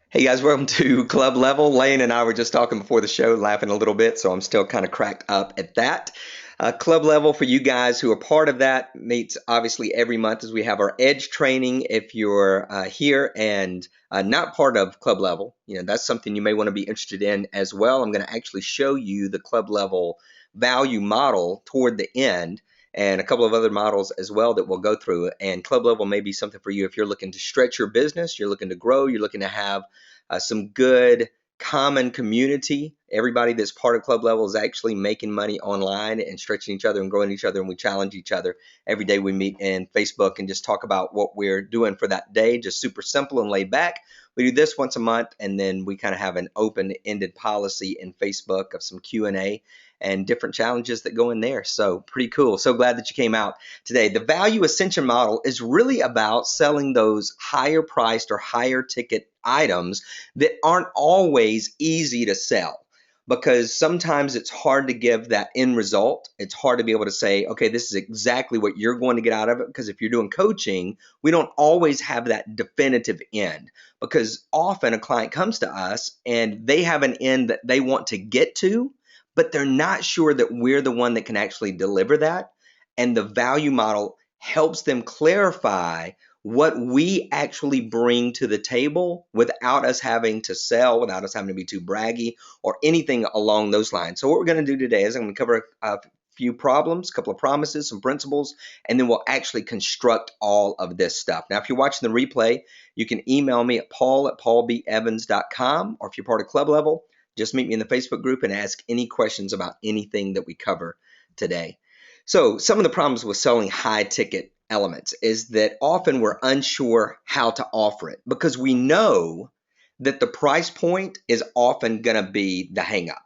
Hey guys, welcome to Club Level. Lane and I were just talking before the show, laughing a little bit, so I'm still kind of cracked up at that. Club Level, for you guys who are part of that, meets obviously every month as we have our Edge training. If you're here and not part of Club Level, that's something you may want to be interested in as well. I'm going to actually show you the Club Level value model toward the end, and a couple of other models as well that we'll go through. And Club Level may be something for you if you're looking to stretch your business, you're looking to grow, you're looking to have some good common community. Everybody that's part of Club Level is actually making money online and stretching each other and growing each other, and we challenge each other every day. We meet in Facebook and just talk about what we're doing for that day, just super simple and laid back. We do this once a month, and then we kind of have an open-ended policy in Facebook of some Q&A and different challenges that go in there. So pretty cool. So glad that you came out today. The value ascension model is really about selling those higher priced or higher ticket items that aren't always easy to sell, because sometimes it's hard to give that end result. It's hard to be able to say, okay, this is exactly what you're going to get out of it. Because if you're doing coaching, we don't always have that definitive end, because often a client comes to us and they have an end that they want to get to, but they're not sure that we're the one that can actually deliver that. And the value model helps them clarify what we actually bring to the table without us having to sell, without us having to be too braggy or anything along those lines. So what we're going to do today is I'm going to cover a few problems, a couple of promises, some principles, and then we'll actually construct all of this stuff. Now, if you're watching the replay, you can email me at paul@paulbevans.com, or if you're part of Club Level, just meet me in the Facebook group and ask any questions about anything that we cover today. So some of the problems with selling high ticket elements is that often we're unsure how to offer it, because we know that the price point is often going to be the hang up.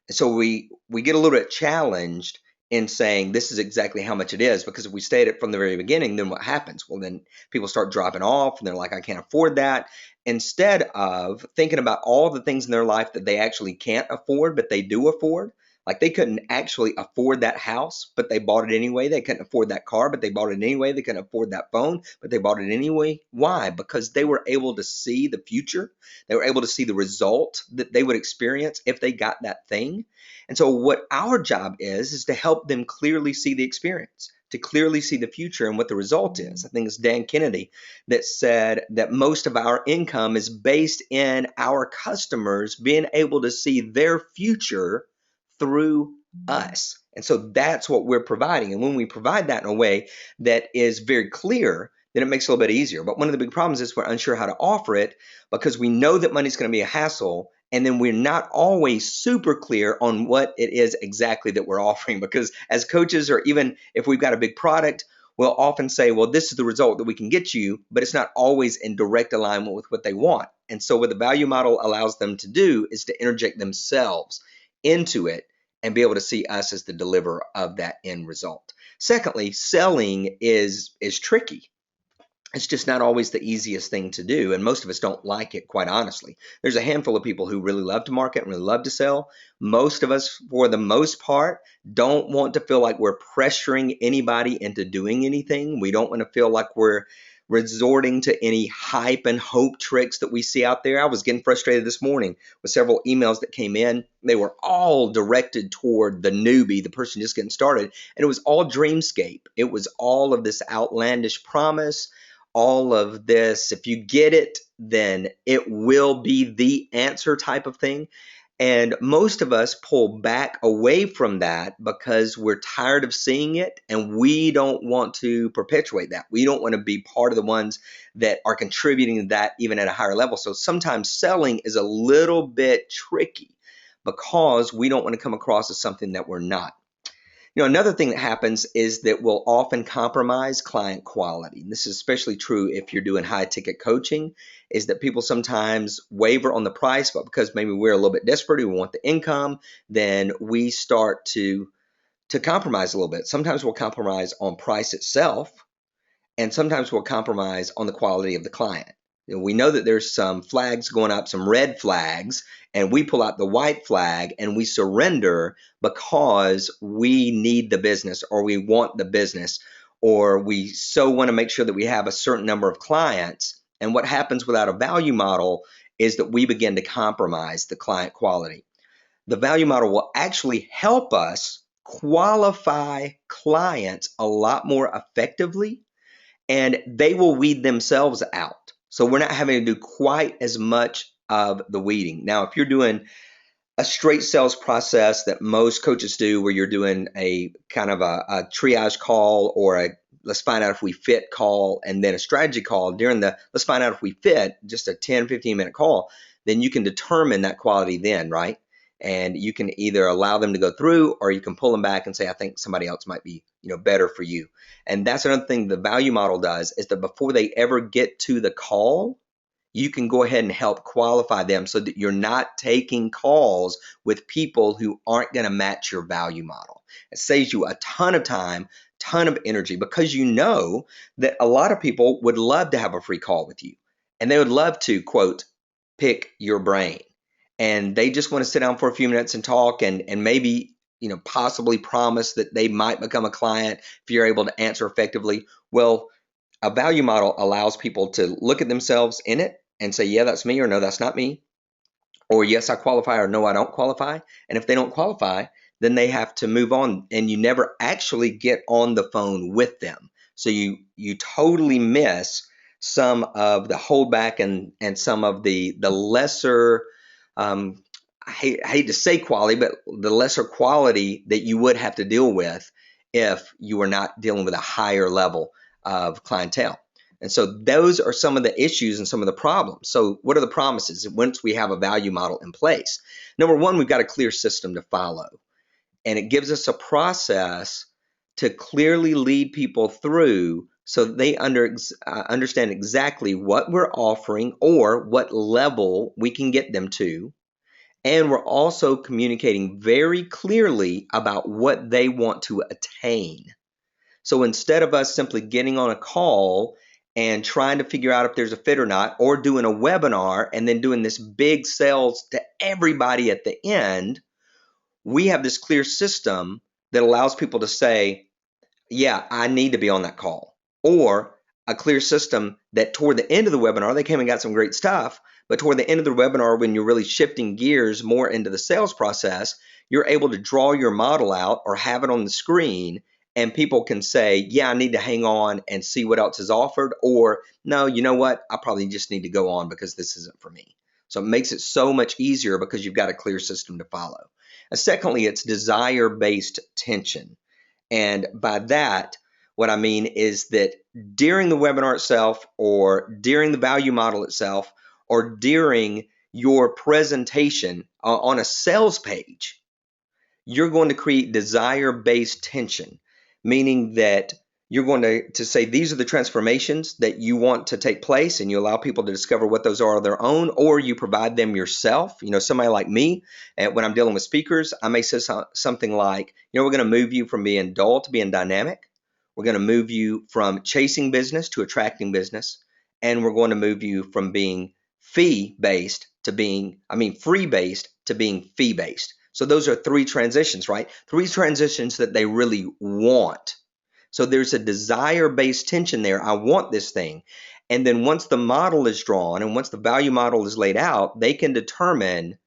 So we get a little bit challenged in saying this is exactly how much it is, because if we state it from the very beginning, then what happens? Well, then people start dropping off and they're like, I can't afford that. Instead of thinking about all the things in their life that they actually can't afford, but they do afford. Like, they couldn't actually afford that house, but they bought it anyway. They couldn't afford that car, but they bought it anyway. They couldn't afford that phone, but they bought it anyway. Why? Because they were able to see the future. They were able to see the result that they would experience if they got that thing. And so what our job is to help them clearly see the experience, to clearly see the future and what the result is. I think it's Dan Kennedy that said that most of our income is based in our customers being able to see their future through us. And so that's what we're providing. And when we provide that in a way that is very clear, then it makes it a little bit easier. But one of the big problems is we're unsure how to offer it, because we know that money's going to be a hassle. And then we're not always super clear on what it is exactly that we're offering. Because as coaches, or even if we've got a big product, we'll often say, well, this is the result that we can get you, but it's not always in direct alignment with what they want. And so what the value model allows them to do is to interject themselves into it and be able to see us as the deliverer of that end result. Secondly, selling is tricky. It's just not always the easiest thing to do, and most of us don't like it, quite honestly. There's a handful of people who really love to market and really love to sell. Most of us, for the most part, don't want to feel like we're pressuring anybody into doing anything. We don't want to feel like we're resorting to any hype and hope tricks that we see out there. I was getting frustrated this morning with several emails that came in. They were all directed toward the newbie, the person just getting started, and it was all dreamscape. It was all of this outlandish promise, all of this, if you get it, then it will be the answer type of thing. And most of us pull back away from that because we're tired of seeing it, and we don't want to perpetuate that. We don't want to be part of the ones that are contributing to that even at a higher level. So sometimes selling is a little bit tricky because we don't want to come across as something that we're not. Another thing that happens is that we'll often compromise client quality. And this is especially true if you're doing high ticket coaching, is that people sometimes waver on the price, but because maybe we're a little bit desperate, we want the income, then we start to compromise a little bit. Sometimes we'll compromise on price itself, and sometimes we'll compromise on the quality of the client. We know that there's some flags going up, some red flags, and we pull out the white flag and we surrender because we need the business, or we want the business, or we so want to make sure that we have a certain number of clients. And what happens without a value model is that we begin to compromise the client quality. The value model will actually help us qualify clients a lot more effectively, and they will weed themselves out. So we're not having to do quite as much of the weeding. Now, if you're doing a straight sales process that most coaches do, where you're doing a kind of a triage call or a let's find out if we fit call, and then a strategy call during the let's find out if we fit, just a 10-15 minute call, then you can determine that quality then, right? And you can either allow them to go through, or you can pull them back and say, I think somebody else might be, better for you. And that's another thing the value model does, is that before they ever get to the call, you can go ahead and help qualify them so that you're not taking calls with people who aren't going to match your value model. It saves you a ton of time, ton of energy, because you know that a lot of people would love to have a free call with you, and they would love to, quote, pick your brain. And they just want to sit down for a few minutes and talk, and maybe, possibly promise that they might become a client if you're able to answer effectively. Well, a value model allows people to look at themselves in it and say, yeah, that's me, or no, that's not me, or yes, I qualify, or no, I don't qualify. And if they don't qualify, then they have to move on, and you never actually get on the phone with them. So you totally miss some of the holdback and some of the lesser, I hate to say quality, but the lesser quality that you would have to deal with if you were not dealing with a higher level of clientele. And so those are some of the issues and some of the problems. So what are the promises once we have a value model in place? Number one, we've got a clear system to follow, and it gives us a process to clearly lead people through so that they understand exactly what we're offering or what level we can get them to. And we're also communicating very clearly about what they want to attain. So instead of us simply getting on a call and trying to figure out if there's a fit or not, or doing a webinar and then doing this big sales to everybody at the end, we have this clear system that allows people to say, yeah, I need to be on that call. Or a clear system that toward the end of the webinar, they came and got some great stuff, but toward the end of the webinar, when you're really shifting gears more into the sales process, you're able to draw your model out or have it on the screen, and people can say, yeah, I need to hang on and see what else is offered, or no, you know what, I probably just need to go on because this isn't for me. So it makes it so much easier because you've got a clear system to follow. And secondly, it's desire-based tension. And by that, what I mean is that during the webinar itself, or during the value model itself, or during your presentation on a sales page, you're going to create desire-based tension, meaning that you're going to say these are the transformations that you want to take place, and you allow people to discover what those are on their own, or you provide them yourself. Somebody like me, and when I'm dealing with speakers, I may say something like, we're going to move you from being dull to being dynamic. We're going to move you from chasing business to attracting business, and we're going to move you from being free-based to being fee-based. So those are three transitions, right? Three transitions that they really want. So there's a desire-based tension there. I want this thing. And then once the model is drawn and once the value model is laid out, they can determine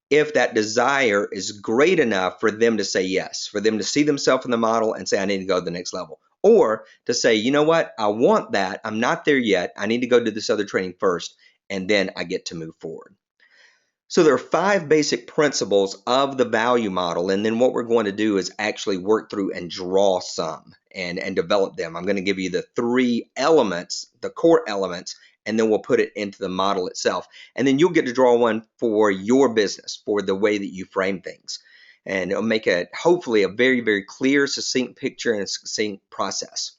if that desire is great enough for them to say yes, for them to see themselves in the model and say, I need to go to the next level. Or to say, you know what, I want that. I'm not there yet. I need to go do this other training first, and then I get to move forward. So there are 5 basic principles of the value model, and then what we're going to do is actually work through and draw some and develop them. I'm going to give you the 3 elements, the core elements, and then we'll put it into the model itself. And then you'll get to draw one for your business, for the way that you frame things. And it'll make it hopefully a very, very clear, succinct picture and a succinct process.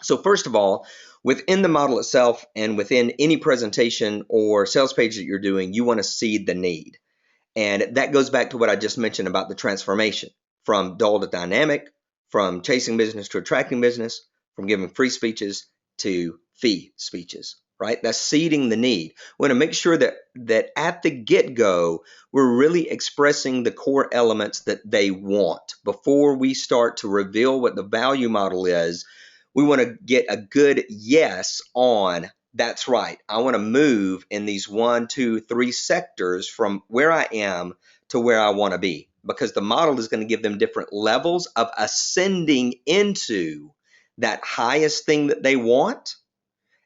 So first of all, within the model itself and within any presentation or sales page that you're doing, you want to seed the need. And that goes back to what I just mentioned about the transformation from dull to dynamic, from chasing business to attracting business, from giving free speeches to fee speeches, right? That's seeding the need. We want to make sure that at the get-go, we're really expressing the core elements that they want. Before we start to reveal what the value model is, we want to get a good yes on That's right. I want to move in these 1, 2, 3 sectors from where I am to where I want to be, because the model is going to give them different levels of ascending into that highest thing that they want.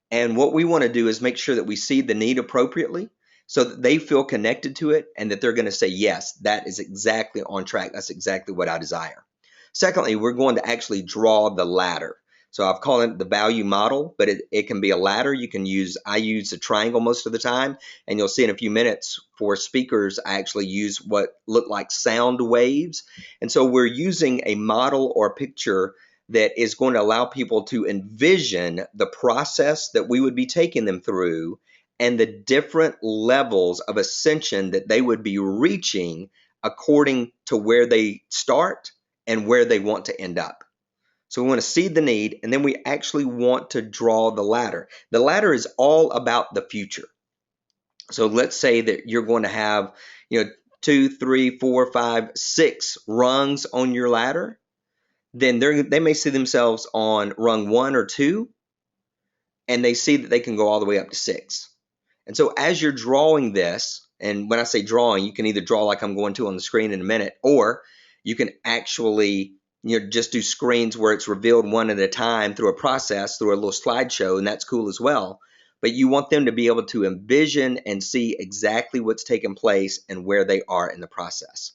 And what we want to do is make sure that we see the need appropriately so that they feel connected to it and that they're going to say, yes, that is exactly on track. That's exactly what I desire. Secondly, we're going to actually draw the ladder. So I've called it the value model, but it can be a ladder. I use a triangle most of the time, and you'll see in a few minutes for speakers, I actually use what look like sound waves. And so we're using a model or a picture that is going to allow people to envision the process that we would be taking them through and the different levels of ascension that they would be reaching according to where they start and where they want to end up. So we want to see the need, and then we actually want to draw the ladder. The ladder is all about the future. So let's say that you're going to have, 2, 3, 4, 5, 6 rungs on your ladder. Then they may see themselves on rung 1 or 2, and they see that they can go all the way up to 6. And so as you're drawing this, and when I say drawing, you can either draw like I'm going to on the screen in a minute, or you can actually just do screens where it's revealed one at a time through a process, through a little slideshow, and that's cool as well. But you want them to be able to envision and see exactly what's taking place and where they are in the process.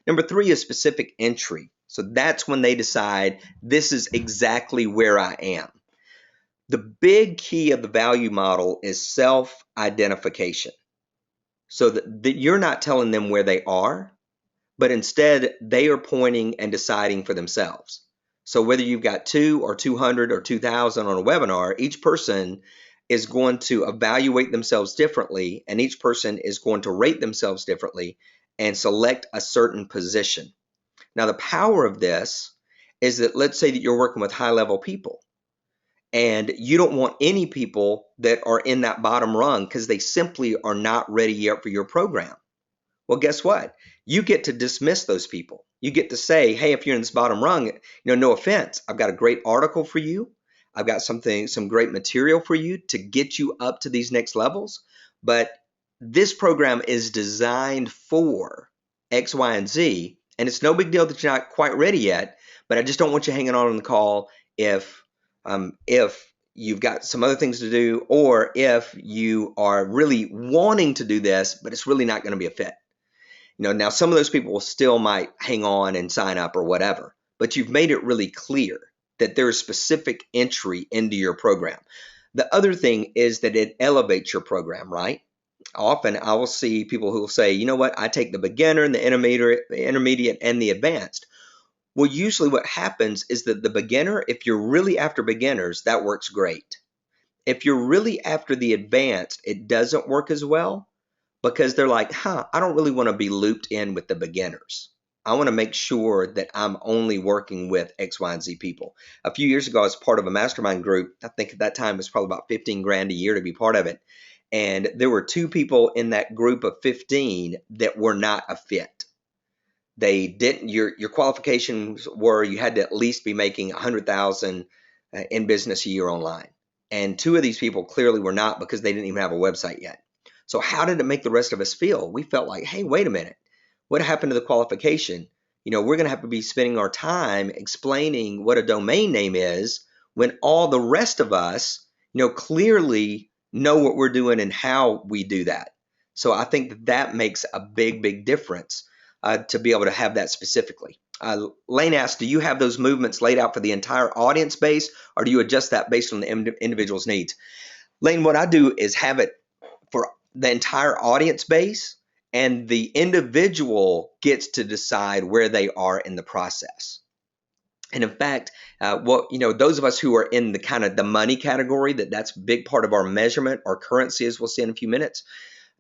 Number 3 is specific entry. So that's when they decide this is exactly where I am. The big key of the value model is self-identification. So that you're not telling them where they are, but instead they are pointing and deciding for themselves. So whether you've got 2 or 200 or 2,000 on a webinar, each person is going to evaluate themselves differently, and each person is going to rate themselves differently and select a certain position. Now, the power of this is that let's say that you're working with high-level people, and you don't want any people that are in that bottom rung because they simply are not ready yet for your program. Well, guess what? You get to dismiss those people. You get to say, hey, if you're in this bottom rung, no offense, I've got a great article for you. I've got some great material for you to get you up to these next levels. But this program is designed for X, Y, and Z. And it's no big deal that you're not quite ready yet, but I just don't want you hanging on the call if you've got some other things to do, or if you are really wanting to do this, but it's really not going to be a fit. Now some of those people will still might hang on and sign up or whatever, but you've made it really clear that there is specific entry into your program. The other thing is that it elevates your program, right? Often I will see people who will say, you know what, I take the beginner and the intermediate and the advanced. Well, usually what happens is that the beginner, if you're really after beginners, that works great. If you're really after the advanced, it doesn't work as well, because they're like, I don't really want to be looped in with the beginners. I want to make sure that I'm only working with X, Y, and Z people. A few years ago, I was part of a mastermind group. I think at that time it was probably about 15 grand a year to be part of it. And there were 2 people in that group of 15 that were not a fit. They didn't. Your qualifications were you had to at least be making 100,000 in business a year online. And 2 of these people clearly were not, because they didn't even have a website yet. So how did it make the rest of us feel? We felt like, hey, wait a minute. What happened to the qualification? We're going to have to be spending our time explaining what a domain name is when all the rest of us, clearly know what we're doing and how we do that. So I think that makes a big, big difference to be able to have that specifically. Lane asked, do you have those movements laid out for the entire audience base, or do you adjust that based on the individual's needs? Lane, what I do is have it for the entire audience base, and the individual gets to decide where they are in the process. And in fact, those of us who are in the kind of the money category, that's a big part of our measurement, our currency, as we'll see in a few minutes.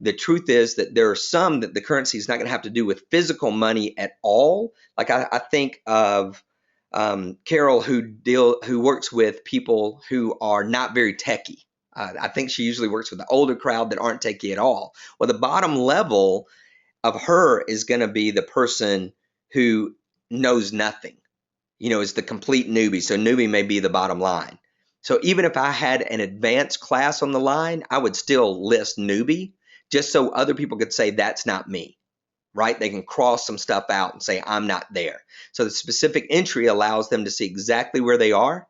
The truth is that there are some that the currency is not going to have to do with physical money at all. Like I think of Carol, who works with people who are not very techy. I think she usually works with the older crowd that aren't techie at all. Well, the bottom level of her is going to be the person who knows nothing, is the complete newbie. So newbie may be the bottom line. So even if I had an advanced class on the line, I would still list newbie just so other people could say that's not me, right? They can cross some stuff out and say I'm not there. So the specific entry allows them to see exactly where they are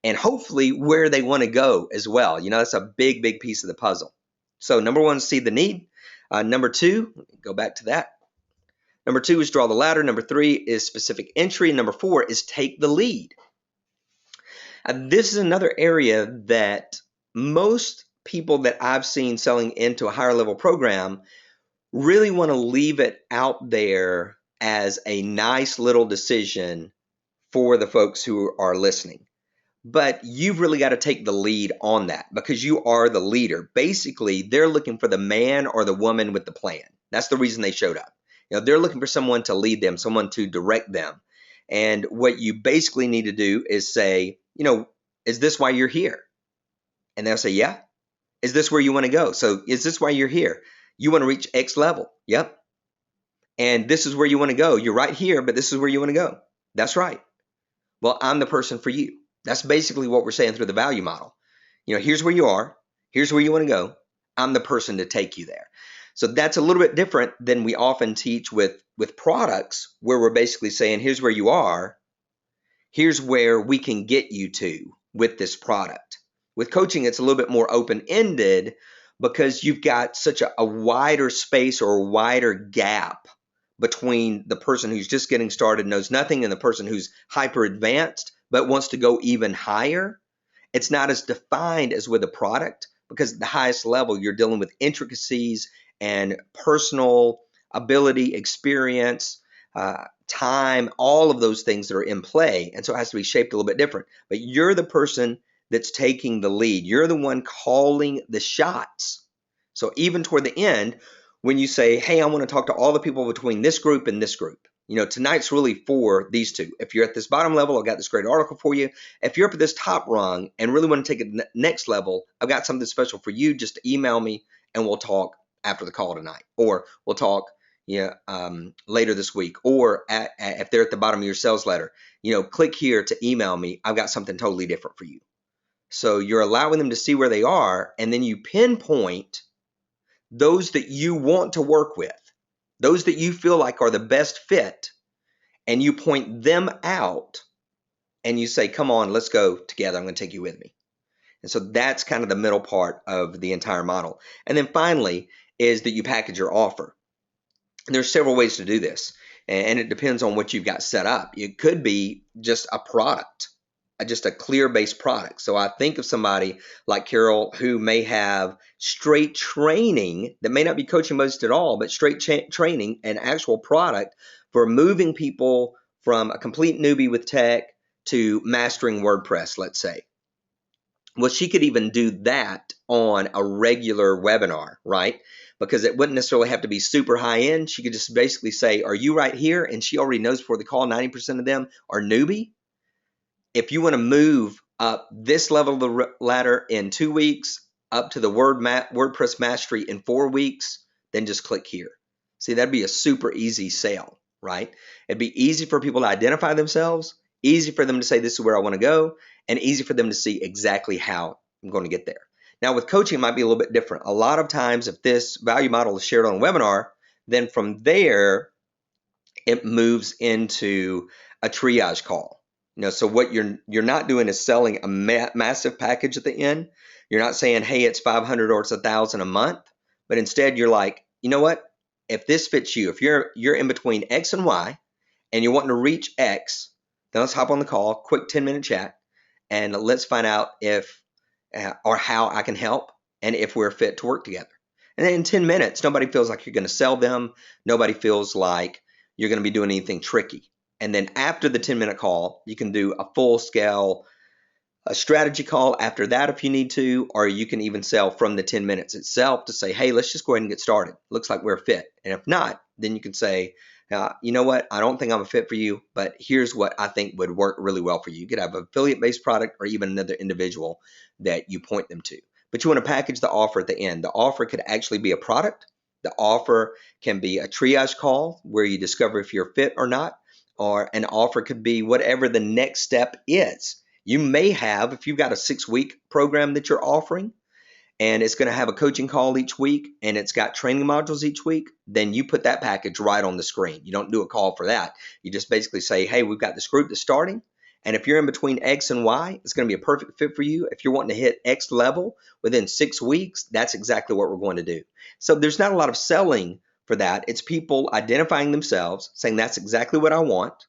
and hopefully where they want to go as well. That's a big, big piece of the puzzle. So number one, see the need. Number two, go back to that. Number two is draw the ladder. Number three is specific entry. Number four is take the lead. This is another area that most people that I've seen selling into a higher level program really want to leave it out there as a nice little decision for the folks who are listening. But you've really got to take the lead on that because you are the leader. Basically, they're looking for the man or the woman with the plan. That's the reason they showed up. They're looking for someone to lead them, someone to direct them. And what you basically need to do is say, is this why you're here? And they'll say, yeah. Is this where you want to go? So is this why you're here? You want to reach X level. Yep. And this is where you want to go. You're right here, but this is where you want to go. That's right. Well, I'm the person for you. That's basically what we're saying through the value model. Here's where you are. Here's where you want to go. I'm the person to take you there. So that's a little bit different than we often teach with products where we're basically saying, here's where you are. Here's where we can get you to with this product. With coaching, it's a little bit more open-ended because you've got such a wider space or a wider gap between the person who's just getting started, knows nothing, and the person who's hyper advanced but wants to go even higher. It's not as defined as with a product because at the highest level, you're dealing with intricacies and personal ability, experience, time, all of those things that are in play. And so it has to be shaped a little bit different. But you're the person that's taking the lead. You're the one calling the shots. So even toward the end, when you say, hey, I want to talk to all the people between this group and this group, tonight's really for these two. If you're at this bottom level, I've got this great article for you. If you're up at this top rung and really want to take it next level, I've got something special for you. Just email me and we'll talk after the call tonight, or we'll talk later this week, or if they're at the bottom of your sales letter, click here to email me. I've got something totally different for you. So you're allowing them to see where they are, and then you pinpoint those that you want to work with, those that you feel like are the best fit, and you point them out and you say, come on, let's go together. I'm going to take you with me. And so that's kind of the middle part of the entire model. And then finally is that you package your offer. And there's several ways to do this, and it depends on what you've got set up. It could be just a product, just a clear-based product. So I think of somebody like Carol who may have straight training that may not be coaching most at all, but straight training, an actual product for moving people from a complete newbie with tech to mastering WordPress, let's say. Well, she could even do that on a regular webinar, right? Because it wouldn't necessarily have to be super high end. She could just basically say, are you right here? And she already knows before the call, 90% of them are newbie. If you want to move up this level of the ladder in 2 weeks, up to the WordPress mastery in 4 weeks, then just click here. See, that'd be a super easy sale, right? It'd be easy for people to identify themselves, easy for them to say, this is where I want to go, and easy for them to see exactly how I'm going to get there. Now, with coaching, it might be a little bit different. A lot of times, if this value model is shared on a webinar, then from there, it moves into a triage call. So what you're not doing is selling a massive package at the end. You're not saying, hey, it's 500 or it's 1,000 a month, but instead you're like, you know what? If this fits you, if you're in between X and Y, and you're wanting to reach X, then let's hop on the call, quick 10-minute chat, and let's find out if or how I can help and if we're fit to work together. And then in 10 minutes, nobody feels like you're going to sell them. Nobody feels like you're going to be doing anything tricky. And then after the 10-minute call, you can do a full-scale strategy call after that if you need to, or you can even sell from the 10 minutes itself to say, hey, let's just go ahead and get started. Looks like we're fit. And if not, then you can say, you know what, I don't think I'm a fit for you, but here's what I think would work really well for you. You could have an affiliate-based product or even another individual that you point them to. But you want to package the offer at the end. The offer could actually be a product. The offer can be a triage call where you discover if you're fit or not, or an offer could be whatever the next step is. You may have, if you've got a 6-week program that you're offering, and it's going to have a coaching call each week and it's got training modules each week, then you put that package right on the screen. You don't do a call for that. You just basically say, hey, we've got this group that's starting. And if you're in between X and Y, it's going to be a perfect fit for you. If you're wanting to hit X level within 6 weeks, that's exactly what we're going to do. So there's not a lot of selling for that. It's people identifying themselves, saying that's exactly what I want,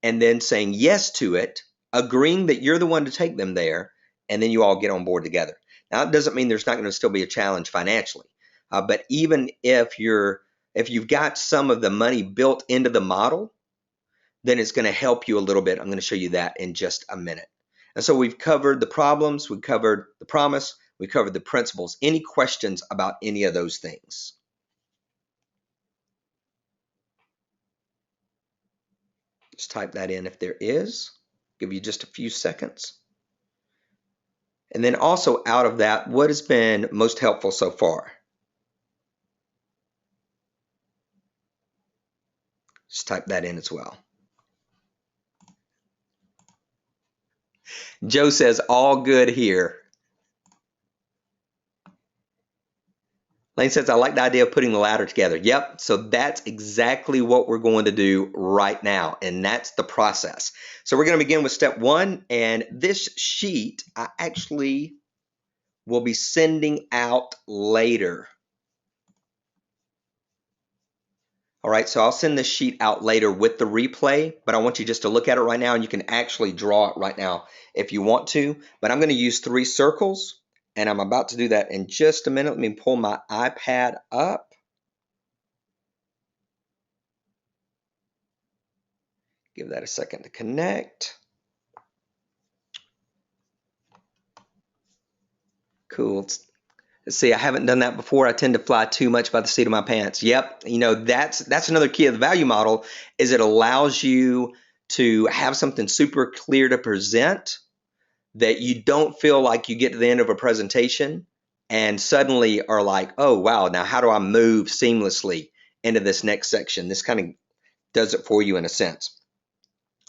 and then saying yes to it, agreeing that you're the one to take them there, and then you all get on board together. Now, it doesn't mean there's not going to still be a challenge financially, but even if you've got some of the money built into the model, then it's going to help you a little bit. I'm going to show you that in just a minute. And so we've covered the problems, we've covered the promise, we've covered the principles. Any questions about any of those things? Just type that in if there is. Give you just a few seconds. And then also out of that, what has been most helpful so far? Just type that in as well. Joe says, all good here. Lane says, I like the idea of putting the ladder together. Yep, so that's exactly what we're going to do right now, and that's the process. So we're going to begin with step 1, and this sheet I actually will be sending out later. All right, so I'll send this sheet out later with the replay, but I want you just to look at it right now, and you can actually draw it right now if you want to. But I'm going to use 3 circles, and I'm about to do that in just a minute. Let me pull my iPad up. Give that a second to connect. Cool. Let's see, I haven't done that before. I tend to fly too much by the seat of my pants. Yep, that's another key of the value model, is it allows you to have something super clear to present, that you don't feel like you get to the end of a presentation and suddenly are like, oh, wow, now how do I move seamlessly into this next section? This kind of does it for you in a sense.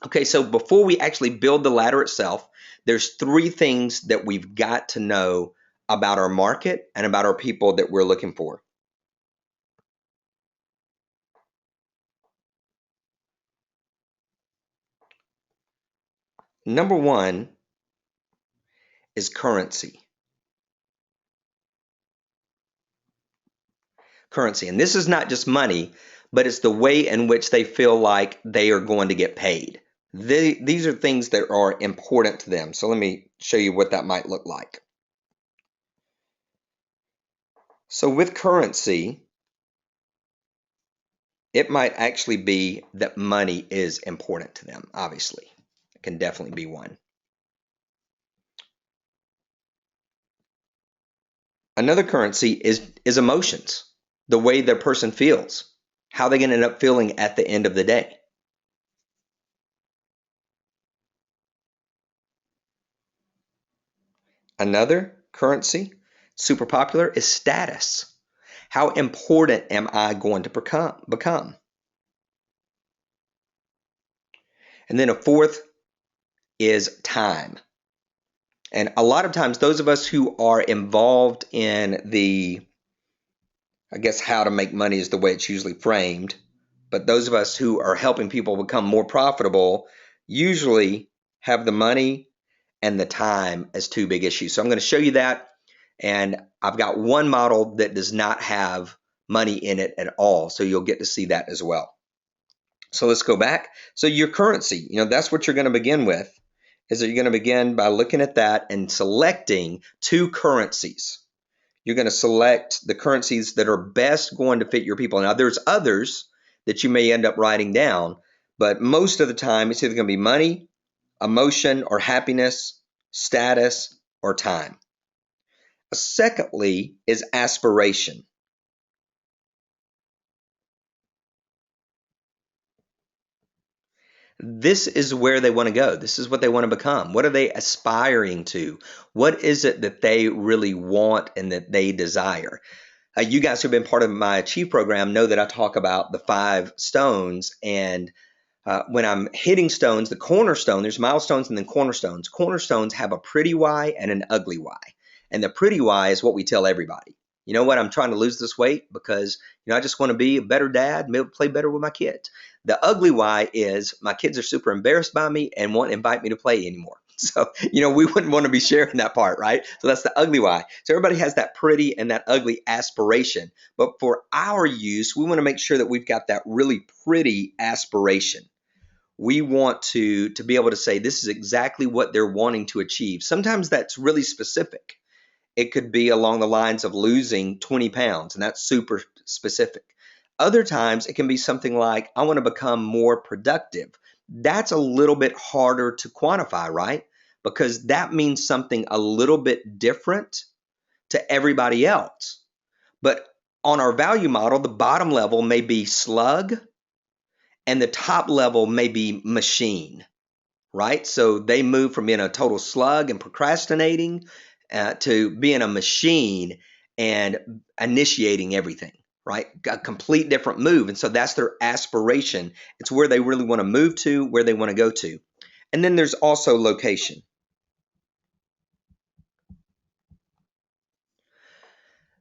Okay, so before we actually build the ladder itself, there's 3 things that we've got to know about our market and about our people that we're looking for. Number 1 is currency. Currency. And this is not just money, but it's the way in which they feel like they are going to get paid. These are things that are important to them. So let me show you what that might look like. So with currency, it might actually be that money is important to them, obviously. It can definitely be one. Another currency is emotions, the way the person feels, how they're going to end up feeling at the end of the day. Another currency, super popular, is status. How important am I going to become? And then a fourth is time. And a lot of times those of us who are involved in the, I guess how to make money is the way it's usually framed, but those of us who are helping people become more profitable usually have the money and the time as 2 big issues. So I'm going to show you that. And I've got one model that does not have money in it at all. So you'll get to see that as well. So let's go back. So your currency, that's what you're going to begin with, is that you're going to begin by looking at that and selecting 2 currencies. You're going to select the currencies that are best going to fit your people. Now, there's others that you may end up writing down, but most of the time it's either going to be money, emotion or happiness, status, or time. Secondly is aspiration. This is where they want to go. This is what they want to become. What are they aspiring to? What is it that they really want and that they desire? You guys who've been part of my Achieve program know that I talk about the 5 stones, and when I'm hitting stones, the cornerstone, there's milestones and then cornerstones. Cornerstones have a pretty Y and an ugly Y. And the pretty Y is what we tell everybody. You know what? I'm trying to lose this weight because, I just want to be a better dad and be able to play better with my kids. The ugly Y is my kids are super embarrassed by me and won't invite me to play anymore. So, we wouldn't want to be sharing that part, right? So that's the ugly Y. So everybody has that pretty and that ugly aspiration. But for our use, we want to make sure that we've got that really pretty aspiration. We want to be able to say this is exactly what they're wanting to achieve. Sometimes that's really specific. It could be along the lines of losing 20 pounds, and that's super specific. Other times it can be something like, I want to become more productive. That's a little bit harder to quantify, right? Because that means something a little bit different to everybody else. But on our value model, the bottom level may be slug and the top level may be machine, right? So they move from being a total slug and procrastinating to being a machine and initiating everything, right? A complete different move. And so that's their aspiration. It's where they really want to move to, where they want to go to. And then there's also location.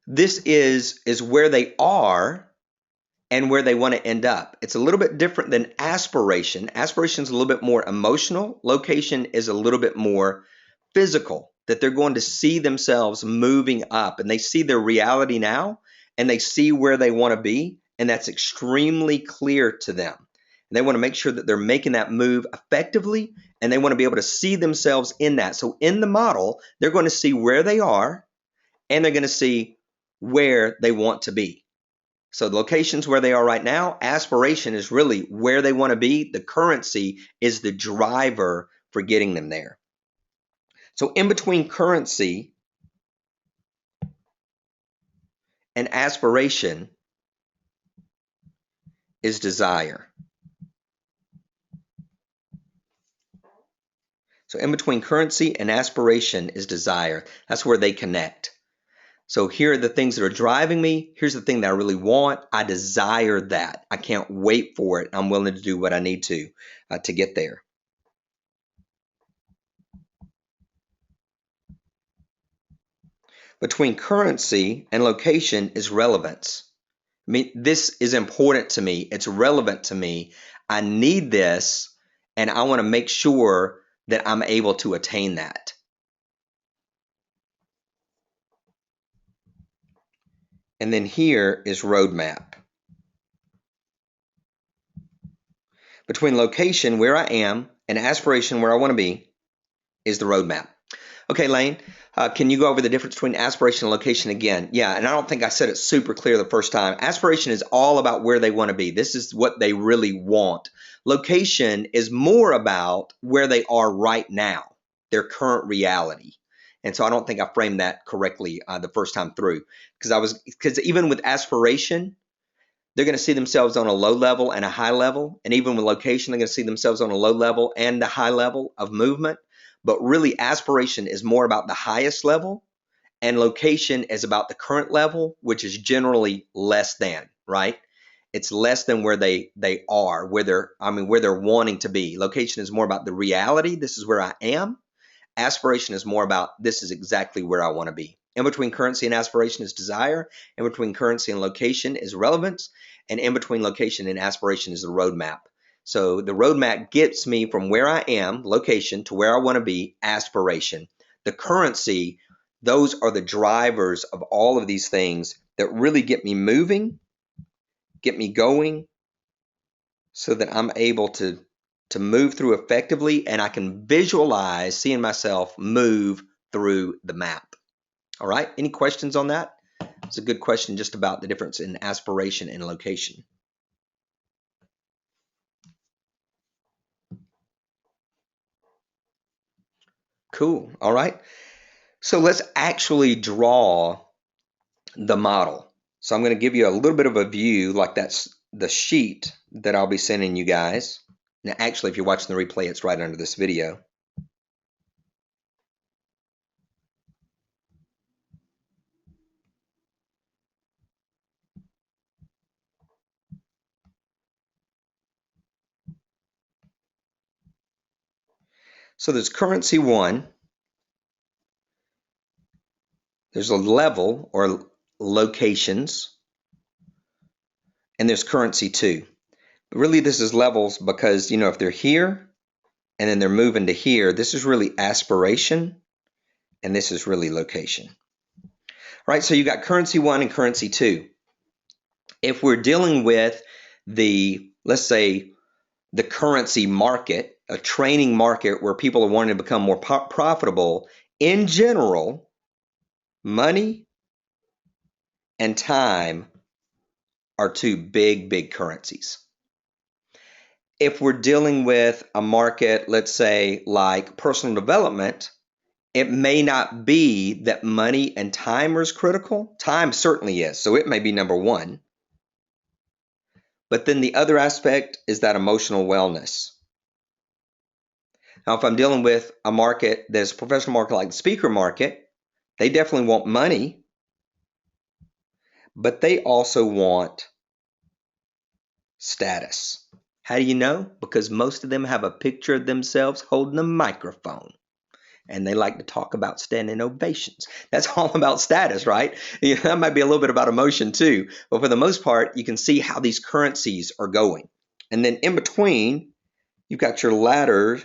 This is where they are and where they want to end up. It's a little bit different than aspiration. Aspiration is a little bit more emotional. Location is a little bit more physical, that they're going to see themselves moving up and they see their reality now and they see where they want to be. And that's extremely clear to them. And they want to make sure that they're making that move effectively and they want to be able to see themselves in that. So in the model, they're going to see where they are and they're going to see where they want to be. So the location's where they are right now. Aspiration is really where they want to be. The currency is the driver for getting them there. So in between currency and aspiration is desire. So in between currency and aspiration is desire. That's where they connect. So here are the things that are driving me. Here's the thing that I really want. I desire that. I can't wait for it. I'm willing to do what I need to get there. Between currency and location is relevance. I mean, this is important to me. It's relevant to me. I need this, and I want to make sure that I'm able to attain that. And then here is roadmap. Between location, where I am, and aspiration, where I want to be, is the roadmap. Okay, Lane, can you go over the difference between aspiration and location again? Yeah, and I don't think I said it super clear the first time. Aspiration is all about where they want to be. This is what they really want. Location is more about where they are right now, their current reality. And so I don't think I framed that correctly the first time through, because even with aspiration, they're going to see themselves on a low level and a high level. And even with location, they're going to see themselves on a low level and a high level of movement. But really, aspiration is more about the highest level, and location is about the current level, which is generally less than, right? It's less than where they are, where they're wanting to be. Location is more about the reality. This is where I am. Aspiration is more about this is exactly where I want to be. In between currency and aspiration is desire. In between currency and location is relevance. And in between location and aspiration is the roadmap. So the roadmap gets me from where I am, location, to where I want to be, aspiration. The currency, those are the drivers of all of these things that really get me moving, get me going, so that I'm able to move through effectively and I can visualize seeing myself move through the map. All right, any questions on that? It's a good question just about the difference in aspiration and location. Cool. All right. So let's actually draw the model. So I'm going to give you a little bit of a view, like that's the sheet that I'll be sending you guys. Now, actually, if you're watching the replay, it's right under this video. So there's currency 1, there's a level or locations, and there's currency 2. But really this is levels because, if they're here and then they're moving to here, this is really aspiration and this is really location. Right, so you got currency 1 and currency 2. If we're dealing with let's say, the currency market, a training market where people are wanting to become more profitable, in general, money and time are two big currencies. If we're dealing with a market, let's say like personal development, it may not be that money and time are as critical. Time certainly is, so it may be number 1. But then the other aspect is that emotional wellness. Now, if I'm dealing with a market that's a professional market like the speaker market, they definitely want money, but they also want status. How do you know? Because most of them have a picture of themselves holding a microphone. And they like to talk about standing ovations. That's all about status, right? That might be a little bit about emotion too. But for the most part, you can see how these currencies are going. And then in between, you've got your ladder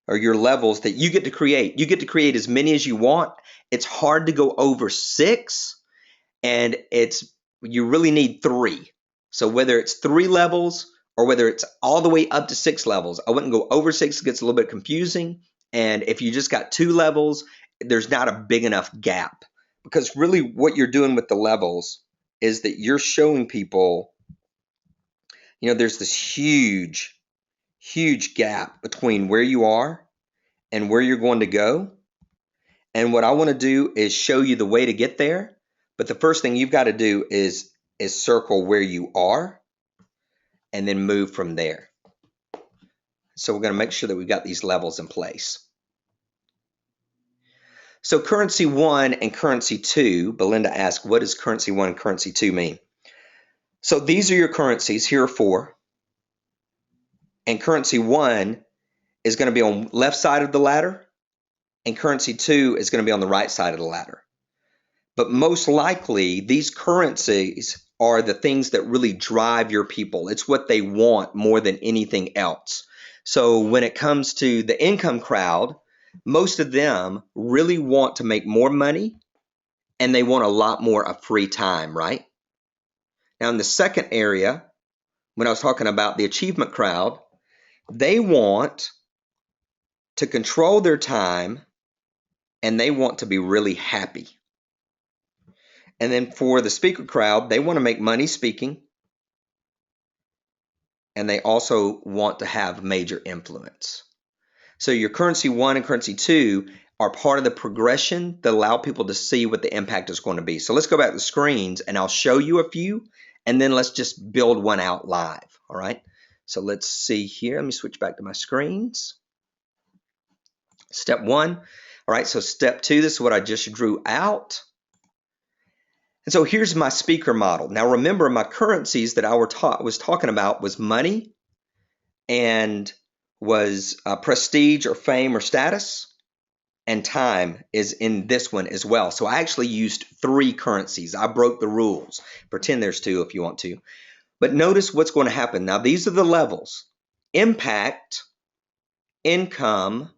or your levels that you get to create. You get to create as many as you want. It's hard to go over 6, and you really need 3. So whether it's 3 levels or whether it's all the way up to 6 levels, I wouldn't go over 6. It gets a little bit confusing. And if you just got 2 levels, there's not a big enough gap. Because really what you're doing with the levels is that you're showing people, there's this huge gap between where you are and where you're going to go. And what I want to do is show you the way to get there. But the first thing you've got to do is circle where you are and then move from there. So we're going to make sure that we've got these levels in place. So currency 1 and currency 2, Belinda asked, what does currency 1 and currency 2 mean? So these are your currencies. Here are 4. And currency 1 is going to be on the left side of the ladder, and currency 2 is going to be on the right side of the ladder. But most likely, these currencies are the things that really drive your people. It's what they want more than anything else. So when it comes to the income crowd, most of them really want to make more money, and they want a lot more of free time, right? Now, in the second area, when I was talking about the achievement crowd, they want to control their time, and they want to be really happy. And then for the speaker crowd, they want to make money speaking, and they also want to have major influence. So your currency 1 and currency 2 are part of the progression that allow people to see what the impact is going to be. So let's go back to the screens, and I'll show you a few, and then let's just build one out live, all right? So let's see here. Let me switch back to my screens. Step 1. All right, so step 2, this is what I just drew out. And so here's my speaker model. Now remember, my currencies that I was talking about was money and was prestige or fame or status, and time is in this one as well. So I actually used 3 currencies. I broke the rules. Pretend there's 2 if you want to. But notice what's going to happen. Now these are the levels: impact, income,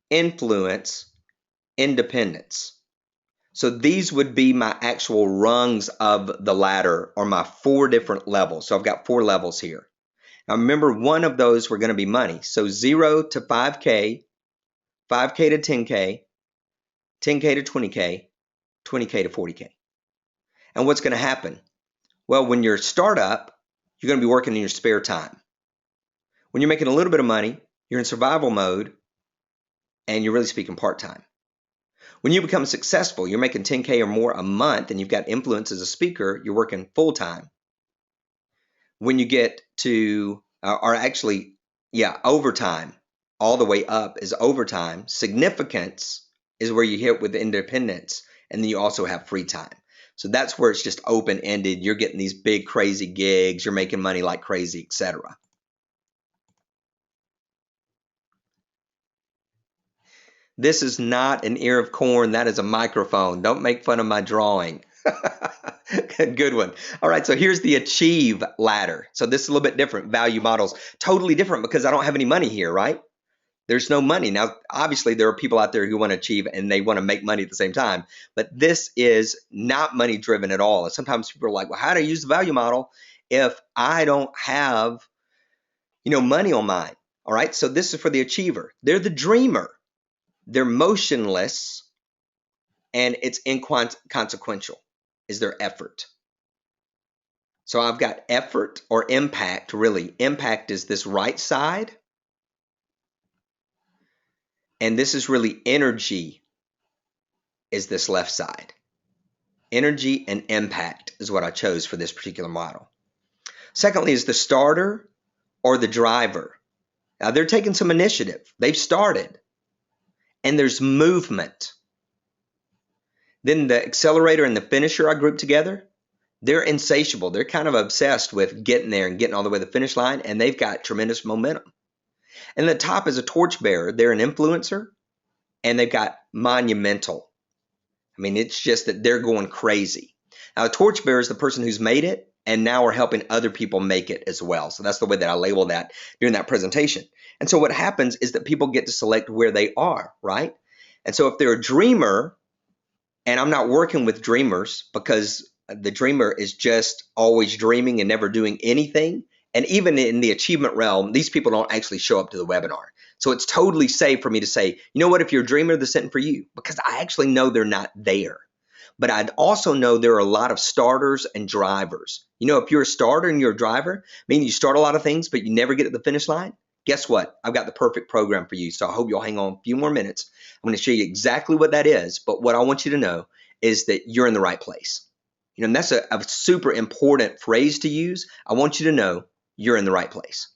influence, independence. So these would be my actual rungs of the ladder, or my 4 different levels. So I've got 4 levels here. Now remember, one of those were going to be money. So 0 to 5K, 5K to 10K, 10K to 20K, 20K to 40K. And what's going to happen? Well, when you're a startup, you're going to be working in your spare time. When you're making a little bit of money, you're in survival mode, and you're really speaking part-time. When you become successful, you're making 10K or more a month, and you've got influence as a speaker, you're working full-time. When you get to, overtime, all the way up is overtime. Significance is where you hit with independence, and then you also have free time. So that's where it's just open-ended. You're getting these big, crazy gigs. You're making money like crazy, etc. This is not an ear of corn. That is a microphone. Don't make fun of my drawing. Good one. All right, so here's the achieve ladder. So this is a little bit different. Value models, totally different because I don't have any money here, right? There's no money. Now, obviously, there are people out there who want to achieve and they want to make money at the same time, but this is not money driven at all. And sometimes people are like, well, how do I use the value model if I don't have, money on mine? All right, so this is for the achiever. They're the dreamer. They're motionless and it's inconsequential is their effort. So I've got effort or impact, really. Impact is this right side. And this is really energy is this left side. Energy and impact is what I chose for this particular model. Secondly is the starter or the driver. Now they're taking some initiative. They've started. And there's movement. Then the accelerator and the finisher I grouped together. They're insatiable. They're kind of obsessed with getting there and getting all the way to the finish line, and they've got tremendous momentum. And the top is a torchbearer. They're an influencer, and they've got monumental. I mean, it's just that they're going crazy. Now, a torchbearer is the person who's made it, and now we're helping other people make it as well. So that's the way that I label that during that presentation. And so what happens is that people get to select where they are, right? And so if they're a dreamer, and I'm not working with dreamers because the dreamer is just always dreaming and never doing anything. And even in the achievement realm, these people don't actually show up to the webinar. So it's totally safe for me to say, you know what, if you're a dreamer, this isn't for you, because I actually know they're not there. But I'd also know there are a lot of starters and drivers. If you're a starter and you're a driver, meaning you start a lot of things, but you never get to the finish line, guess what? I've got the perfect program for you. So I hope you'll hang on a few more minutes. I'm going to show you exactly what that is. But what I want you to know is that you're in the right place. And that's a super important phrase to use. I want you to know you're in the right place.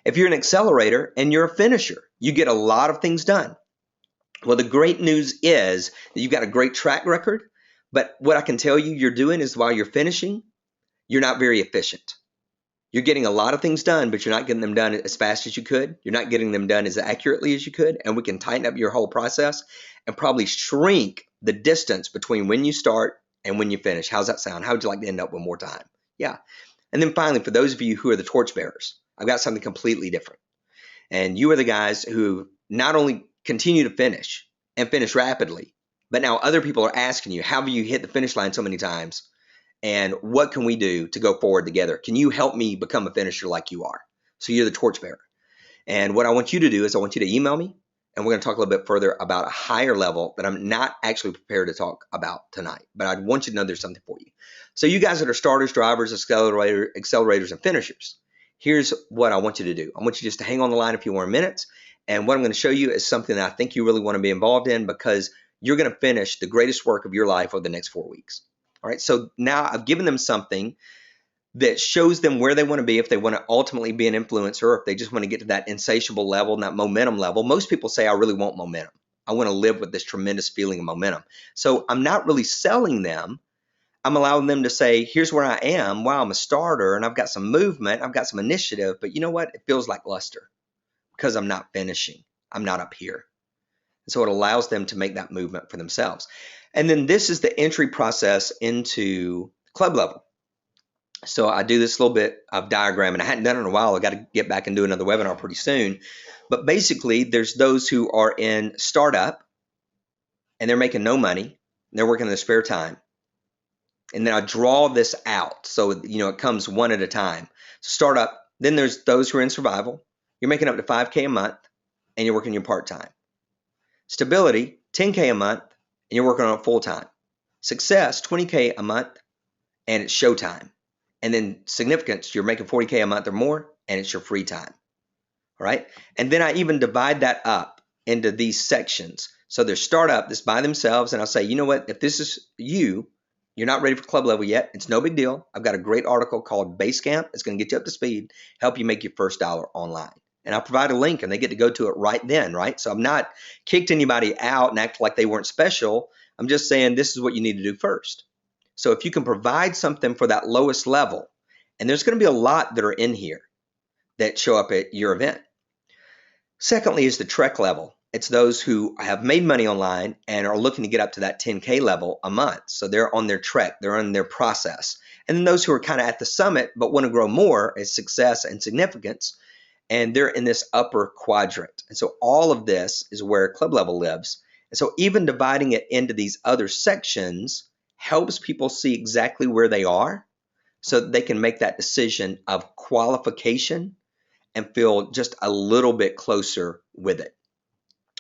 If you're an accelerator and you're a finisher, you get a lot of things done. Well, the great news is that you've got a great track record, but what I can tell you you're doing is while you're finishing, you're not very efficient. You're getting a lot of things done, but you're not getting them done as fast as you could. You're not getting them done as accurately as you could, and we can tighten up your whole process and probably shrink the distance between when you start and when you finish. How's that sound? How would you like to end up with more time? Yeah. And then finally, for those of you who are the torchbearers, I've got something completely different. And you are the guys who not only continue to finish and finish rapidly, but now other people are asking you, how have you hit the finish line so many times? And what can we do to go forward together? Can you help me become a finisher like you are? So you're the torchbearer. And what I want you to do is I want you to email me, and we're going to talk a little bit further about a higher level that I'm not actually prepared to talk about tonight. But I want you to know there's something for you. So you guys that are starters, drivers, accelerators, and finishers, here's what I want you to do. I want you just to hang on the line a few more minutes. And what I'm going to show you is something that I think you really want to be involved in, because you're going to finish the greatest work of your life over the next 4 weeks. All right, so now I've given them something that shows them where they want to be if they want to ultimately be an influencer, or if they just want to get to that insatiable level and that momentum level. Most people say, I really want momentum. I want to live with this tremendous feeling of momentum. So I'm not really selling them. I'm allowing them to say, here's where I am. Wow, I'm a starter and I've got some movement. I've got some initiative, but you know what? It feels like luster because I'm not finishing. I'm not up here. And so it allows them to make that movement for themselves. And then this is the entry process into club level. So I do this little bit of diagramming. I hadn't done it in a while. I got to get back and do another webinar pretty soon. But basically, there's those who are in startup and they're making no money. And they're working in their spare time. And then I draw this out. So, it comes one at a time. Startup. Then there's those who are in survival. You're making up to $5K a month and you're working your part-time. Stability, $10K a month and you're working on it full-time. Success, $20K a month and it's showtime. And then significance, you're making $40K a month or more and it's your free time. All right. And then I even divide that up into these sections. So there's startup that's by themselves. And I'll say, you know what, if this is you're not ready for club level yet, it's no big deal. I've got a great article called Basecamp. It's going to get you up to speed, help you make your first dollar online. And I'll provide a link and they get to go to it right then, right? So I'm not kicked anybody out and act like they weren't special. I'm just saying this is what you need to do first. So if you can provide something for that lowest level, and there's going to be a lot that are in here that show up at your event. Secondly is the trek level. it's those who have made money online and are looking to get up to that 10K level a month. So they're on their trek, they're on their process. And then those who are kind of at the summit but want to grow more as success and significance, and they're in this upper quadrant. And so all of this is where club level lives. And so even dividing it into these other sections helps people see exactly where they are so that they can make that decision of qualification and feel just a little bit closer with it.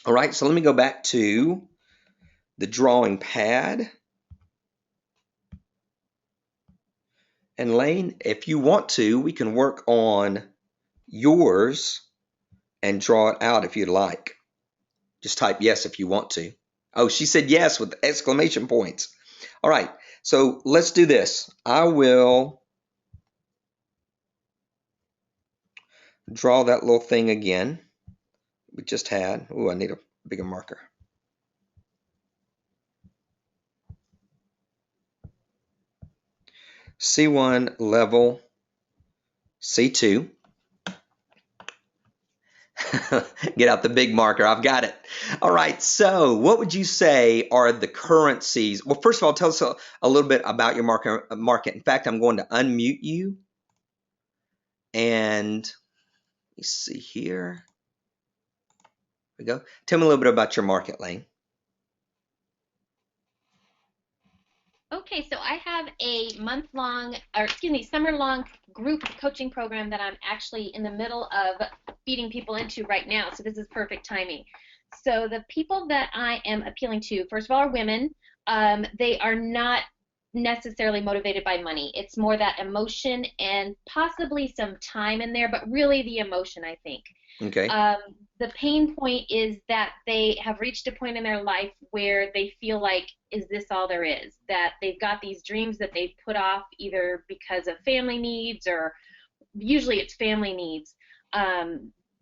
All right, so let me go back to the drawing pad. And Lane, if you want to, we can work on yours and draw it out if you'd like. Just type yes if you want to. Oh, she said yes with exclamation points. All right, so let's do this. I will draw that little thing again we just had. Oh, I need a bigger marker. C1 level C2. Get out the big marker. I've got it. All right. So what would you say are the currencies? Well, first of all, tell us a little bit about your market. In fact, I'm going to unmute you. And let me see here. There we go. Tell me a little bit about your market, Lane. Okay, so I have a summer-long group coaching program that I'm actually in the middle of feeding people into right now, so this is perfect timing. So the people that I am appealing to, first of all, are women. They are not necessarily motivated by money. It's more that emotion and possibly some time in there, but really the emotion, I think. Okay. The pain point is that they have reached a point in their life where they feel like, is this all there is? That they've got these dreams that they've put off either because of family needs, or usually it's family needs.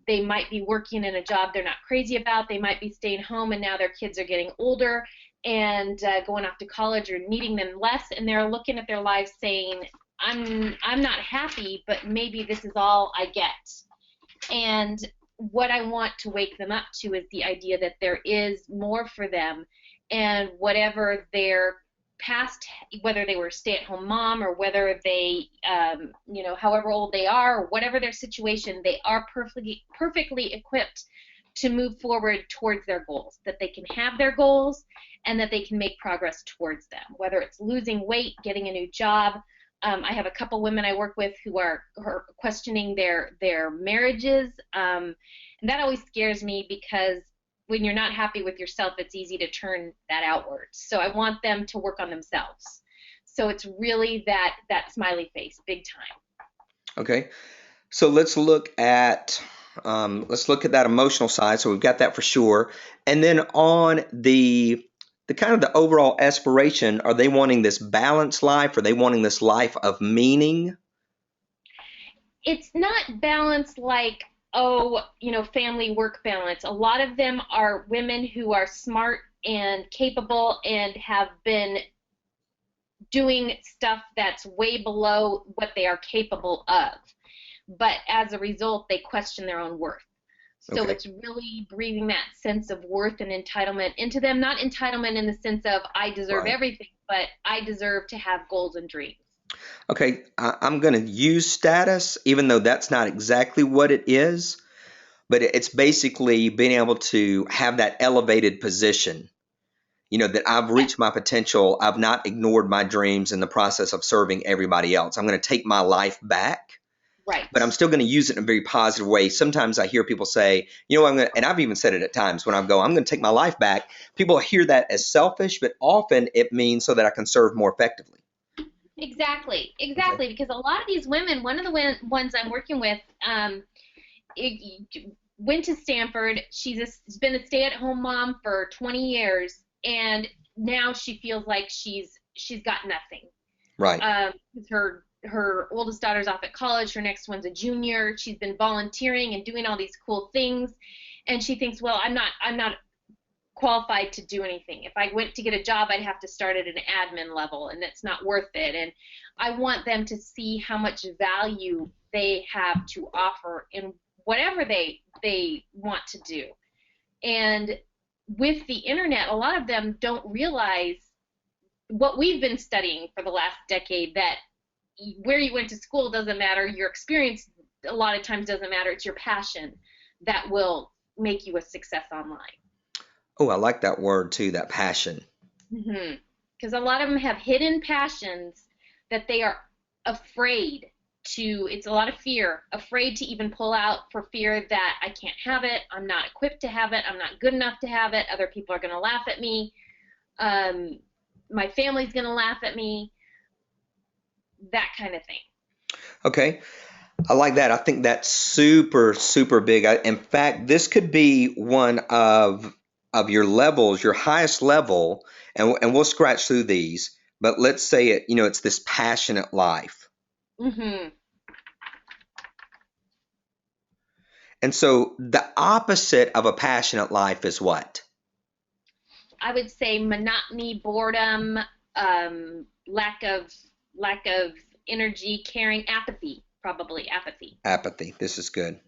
They might be working in a job they're not crazy about. They might be staying home, and now their kids are getting older and going off to college or needing them less, and they're looking at their lives saying, I'm not happy, but maybe this is all I get. And what I want to wake them up to is the idea that there is more for them, and whatever their past, whether they were a stay-at-home mom or whether they, however old they are, or whatever their situation, they are perfectly equipped to move forward towards their goals, that they can have their goals and that they can make progress towards them, whether it's losing weight, getting a new job. I have a couple women I work with who are questioning their marriages, and that always scares me because when you're not happy with yourself, it's easy to turn that outwards. So I want them to work on themselves. So it's really that smiley face, big time. Okay. So let's look at that emotional side. So we've got that for sure. And then on the kind of the overall aspiration, are they wanting this balanced life? Are they wanting this life of meaning? It's not balanced like, family work balance. A lot of them are women who are smart and capable and have been doing stuff that's way below what they are capable of. But as a result, they question their own worth. So Okay. it's really breathing that sense of worth and entitlement into them. Not entitlement in the sense of I deserve Right. everything, but I deserve to have goals and dreams. Okay. I'm going to use status, even though that's not exactly what it is, but it's basically being able to have that elevated position. That I've Yes, reached my potential. I've not ignored my dreams in the process of serving everybody else. I'm going to take my life back, but I'm right. still going to use it in a very positive way. Sometimes I hear people say, and I've even said it at times when I'm going to take my life back. People hear that as selfish, but often it means so that I can serve more effectively. Exactly, Okay. exactly. Because a lot of these women, one of the ones I'm working with, went to Stanford. She's been a stay-at-home mom for 20 years, and now she feels like she's got nothing. Right. Her oldest daughter's off at college. Her next one's a junior. She's been volunteering and doing all these cool things, and she thinks, well, I'm not qualified to do anything. If I went to get a job, I'd have to start at an admin level, and it's not worth it. And I want them to see how much value they have to offer in whatever they want to do. And with the internet, a lot of them don't realize what we've been studying for the last decade, that where you went to school doesn't matter, your experience a lot of times doesn't matter. It's your passion that will make you a success online. Oh, I like that word too, that passion. Because a lot of them have hidden passions that they are afraid to, it's a lot of fear, afraid to even pull out, for fear that I can't have it, I'm not equipped to have it, I'm not good enough to have it, other people are going to laugh at me, my family's going to laugh at me, that kind of thing. Okay. I like that. I think that's super, super big. In fact, this could be one of your levels, your highest level, and we'll scratch through these. But let's say it, it's this passionate life. hmm And so the opposite of a passionate life is what? I would say monotony, boredom, lack of energy, caring, apathy, probably apathy. Apathy. This is good.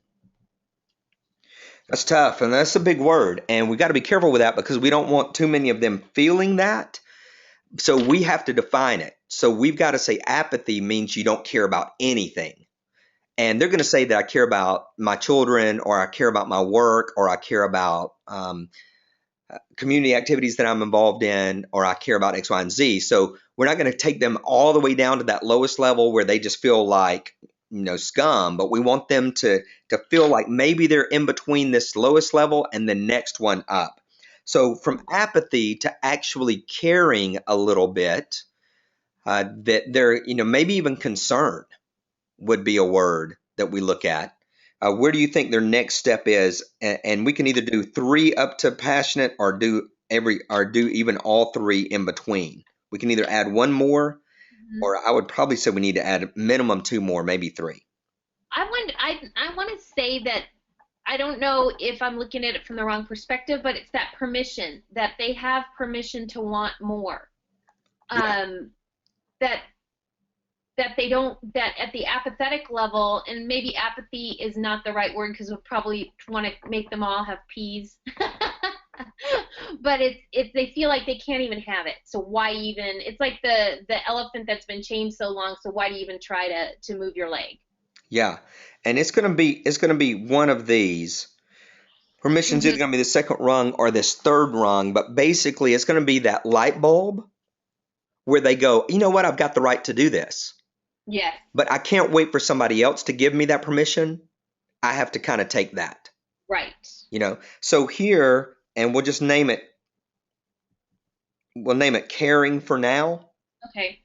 That's tough, and that's a big word, and we got to be careful with that because we don't want too many of them feeling that. So we have to define it. So we've got to say apathy means you don't care about anything. And they're going to say that I care about my children, or I care about my work, or I care about community activities that I'm involved in, or I care about X, Y, and Z. So we're not going to take them all the way down to that lowest level where they just feel like, scum, but we want them to feel like maybe they're in between this lowest level and the next one up. So from apathy to actually caring a little bit, that they're, maybe even concern would be a word that we look at. Where do you think their next step is? And we can either do 3 up to passionate, or do even all 3 in between. We can either add one more, Mm-hmm. or I would probably say we need to add minimum 2 more, maybe 3. I want to say that I don't know if I'm looking at it from the wrong perspective, but it's that permission, that they have permission to want more. Yeah. That they don't, that at the apathetic level, and maybe apathy is not the right word because we'll probably want to make them all have peas. But it's they feel like they can't even have it. So why even? It's like the elephant that's been chained so long. So why do you even try to move your leg? Yeah. And it's gonna be one of these. Permission's either hmm gonna be the second rung or this third rung, but basically it's gonna be that light bulb where they go, you know what, I've got the right to do this. Yes. But I can't wait for somebody else to give me that permission. I have to kind of take that, Right. So here, and we'll name it caring for now, Okay.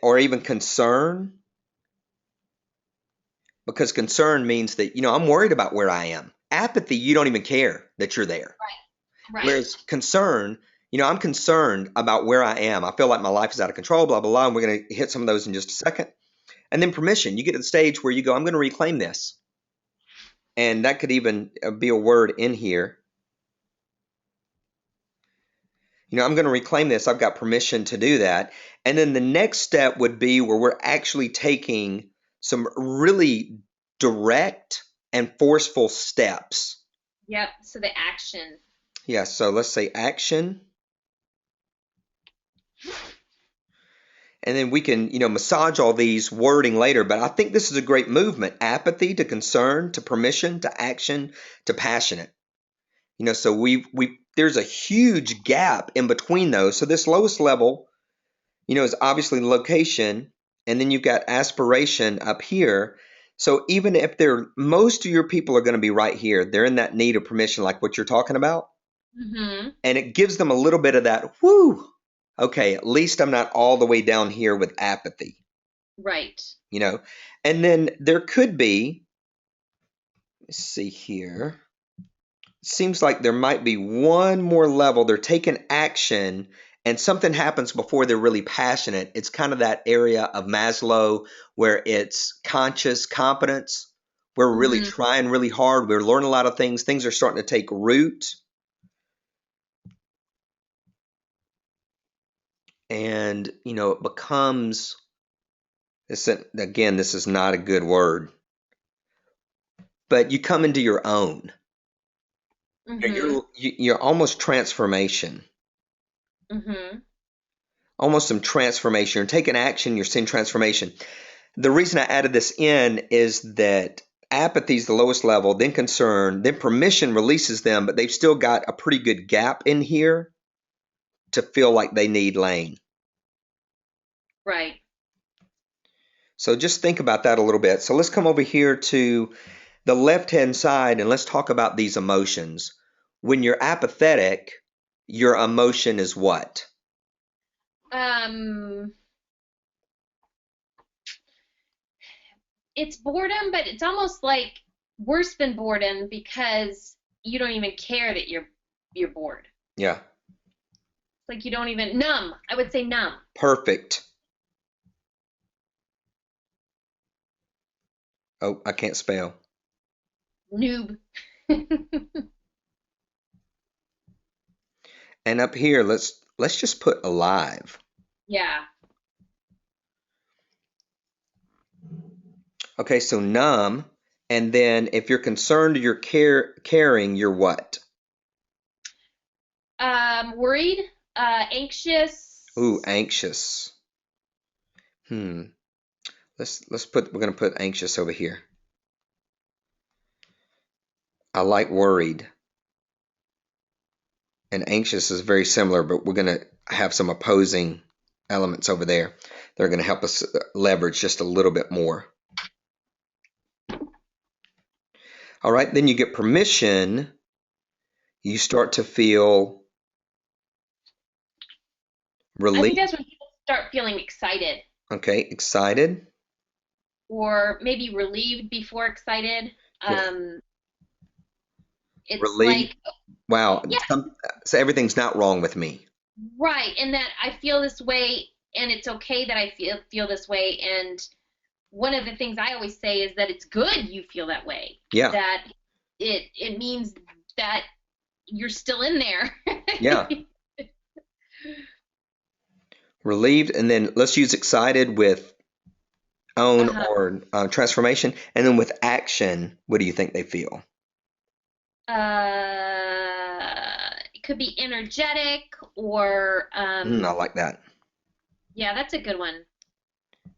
or even concern, because concern means that, I'm worried about where I am. Apathy, you don't even care that you're there. Right. Whereas concern, I'm concerned about where I am. I feel like my life is out of control, blah, blah, blah. And we're going to hit some of those in just a second. And then permission, you get to the stage where you go, I'm going to reclaim this. And that could even be a word in here. I'm going to reclaim this. I've got permission to do that. And then the next step would be where we're actually taking some really direct and forceful steps. Yep. So the action. Yeah, so let's say action. And then we can, massage all these wording later. But I think this is a great movement. Apathy to concern to permission to action to passionate. So we there's a huge gap in between those. So this lowest level, is obviously location, and then you've got aspiration up here. So even if most of your people are going to be right here, they're in that need of permission, like what you're talking about. Mm-hmm. And it gives them a little bit of that, whoo, okay, at least I'm not all the way down here with apathy, Right. And then there could be, let's see here, seems like there might be one more level. They're taking action and something happens before they're really passionate. It's kind of that area of Maslow where it's conscious competence. We're really Mm-hmm. trying really hard. We're learning a lot of things. Things are starting to take root. And, it becomes, again, this is not a good word, but you come into your own. Mhm. You're almost transformation, Mhm. almost some transformation. You're taking action, you're seeing transformation. The reason I added this in is that apathy is the lowest level, then concern, then permission releases them, but they've still got a pretty good gap in here to feel like they need lane. Right. So just think about that a little bit. So let's come over here to the left hand side and let's talk about these emotions. When you're apathetic, your emotion is what? Um, it's boredom, but it's almost like worse than boredom because you don't even care that you're bored. Yeah, It's like you don't even numb. I would say numb. perfect. Oh, I can't spell. Noob. And up here, let's just put alive. Yeah. Okay, so numb, and then if you're concerned, you're caring, you're what? Worried, Ooh, anxious. anxious. Hmm. We're gonna put anxious over here. I like worried, and anxious is very similar, but we're gonna have some opposing elements over there. They're gonna help us leverage just a little bit more. All right, then you get permission. You start to feel I think relief. that's when people start feeling excited, Okay, excited. or maybe relieved before excited. Yeah, Um, it's relief. like, Wow, yeah, so everything's not wrong with me. right, and that I feel this way, and it's okay that I feel this way. And one of the things I always say is that it's good you feel that way. Yeah, That it means that you're still in there. yeah. Relieved, and then let's use excited with own Uh-huh. or transformation, and then with action, what do you think they feel? It could be energetic or I like that. yeah, that's a good one.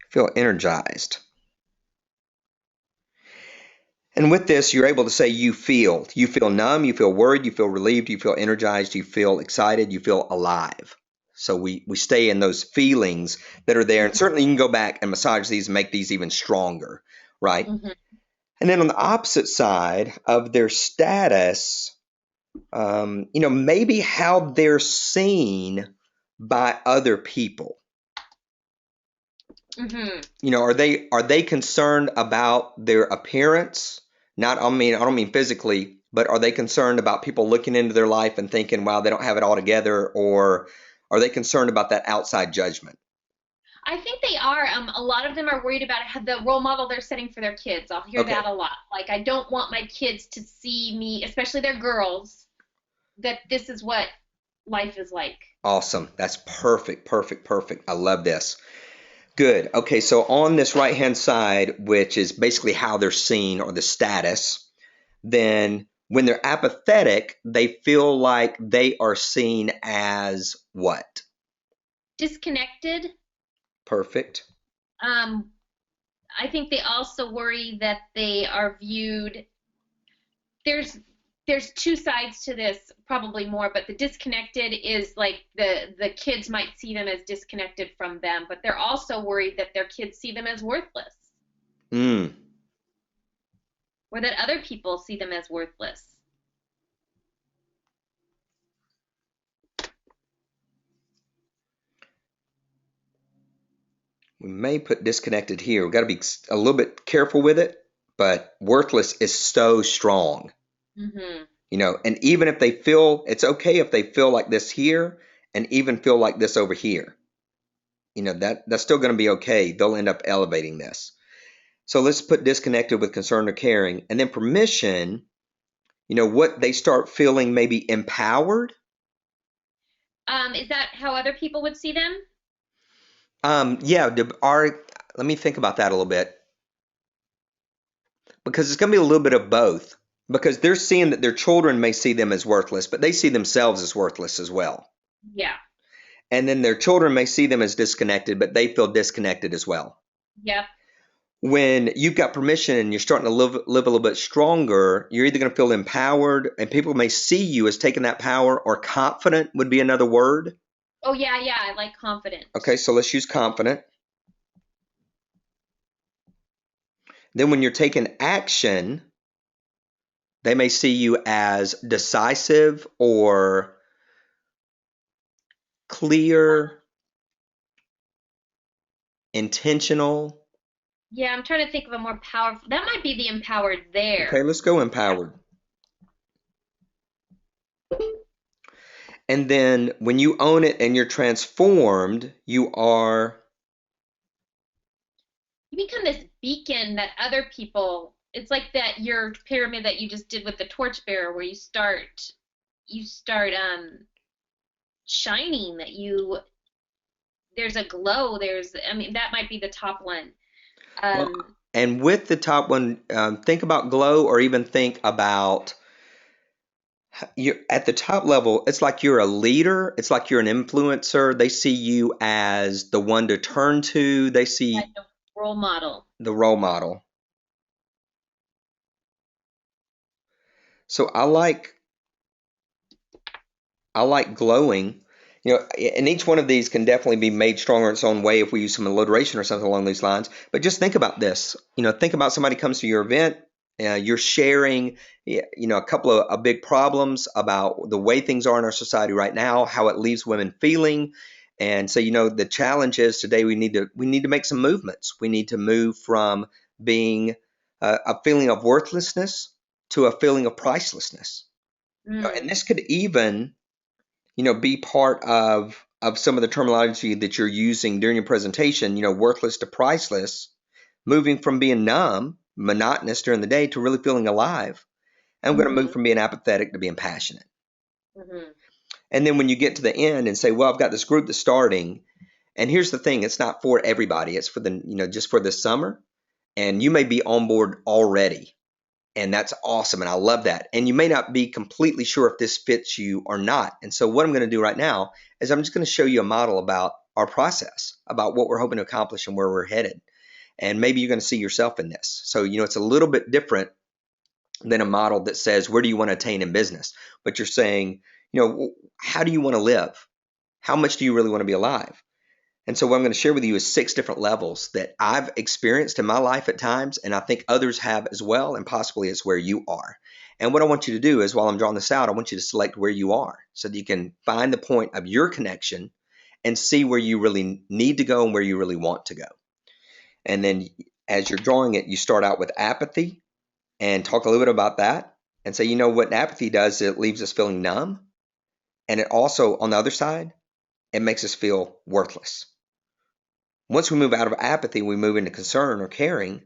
Feel energized. And with this, you're able to say you feel. You feel numb, you feel worried, you feel relieved, you feel energized, you feel excited, you feel alive. So we stay in those feelings that are there. And Hmm. certainly you can go back and massage these and make these even stronger, right? Hmm. And then on the opposite side of their status, maybe how they're seen by other people. Hmm. Are they concerned about their appearance? Not, I don't mean physically, but are they concerned about people looking into their life and thinking, wow, they don't have it all together? Or are they concerned about that outside judgment? I think they are. A lot of them are worried about the role model they're setting for their kids. I'll hear Okay, that a lot. Like, I don't want my kids to see me, especially their girls, that this is what life is like. awesome. That's perfect, perfect, perfect. I love this. Good. Okay, so on this right hand side, which is basically how they're seen or the status, then when they're apathetic, they feel like they are seen as what? Disconnected. Perfect. Um, I think they also worry that they are viewed. There's there's two sides to this, probably more, but the disconnected is like the kids might see them as disconnected from them, but they're also worried that their kids see them as worthless, Mm. or that other people see them as worthless. We may put disconnected here. We've got to be a little bit careful with it, but worthless is so strong, Hmm. and even if they feel, it's okay if they feel like this here and even feel like this over here, that's still going to be okay. They'll end up elevating this. So let's put disconnected with concern or caring, and then permission, what they start feeling maybe empowered. Is that how other people would see them? Yeah, let me think about that a little bit because it's going to be a little bit of both. because they're seeing that their children may see them as worthless, but they see themselves as worthless as well. Yeah. And then their children may see them as disconnected, but they feel disconnected as well. Yep. When you've got permission and you're starting to live a little bit stronger, you're either going to feel empowered, and people may see you as taking that power, or confident would be another word. Oh, yeah, yeah. I like confident. Okay, so let's use confident. Then when you're taking action, they may see you as decisive or clear, intentional. Yeah, I'm trying to think of a more powerful. That might be the empowered Okay, there. let's go empowered. And then when you own it and you're transformed, you are, You become this beacon that other people. It's like that your pyramid that you just did with the torchbearer, where you start shining. That you there's a glow. I mean, that might be the top one. well, Um, and with the top one, think about glow, or even think about you at the top level. It's like you're a leader, it's like you're an influencer. They see you as the one to turn to, they like see a role model. the role model. So I like glowing. And each one of these can definitely be made stronger in its own way if we use some alliteration or something along these lines. But just think about this. Think about somebody comes to your event. You're sharing, a couple of big problems about the way things are in our society right now, how it leaves women feeling. And so, the challenge is today we need to make some movements. We need to move from being a feeling of worthlessness to a feeling of pricelessness. And Mm. this could even be part of some of the terminology that you're using during your presentation, worthless to priceless, moving from being numb, monotonous during the day to really feeling alive. And I'm going to move Mhm. from being apathetic to being passionate. Mhm. And then when you get to the end and say, well, I've got this group that's starting, and here's the thing, it's not for everybody. It's for just for this summer. And you may be on board already. And that's awesome. And I love that. And you may not be completely sure if this fits you or not. And so, what I'm going to do right now is I'm just going to show you a model about our process, about what we're hoping to accomplish and where we're headed. And maybe you're going to see yourself in this. So, it's a little bit different than a model that says, where do you want to attain in business? But you're saying, how do you want to live? How much do you really want to be alive? And so, what I'm going to share with you is 6 different levels that I've experienced in my life at times, and I think others have as well, and possibly it's where you are. And what I want you to do is, while I'm drawing this out, I want you to select where you are so that you can find the point of your connection and see where you really need to go and where you really want to go. And then, as you're drawing it, you start out with apathy and talk a little bit about that and say, what apathy does, it leaves us feeling numb. And it also, on the other side, it makes us feel worthless. Once we move out of apathy, we move into concern or caring.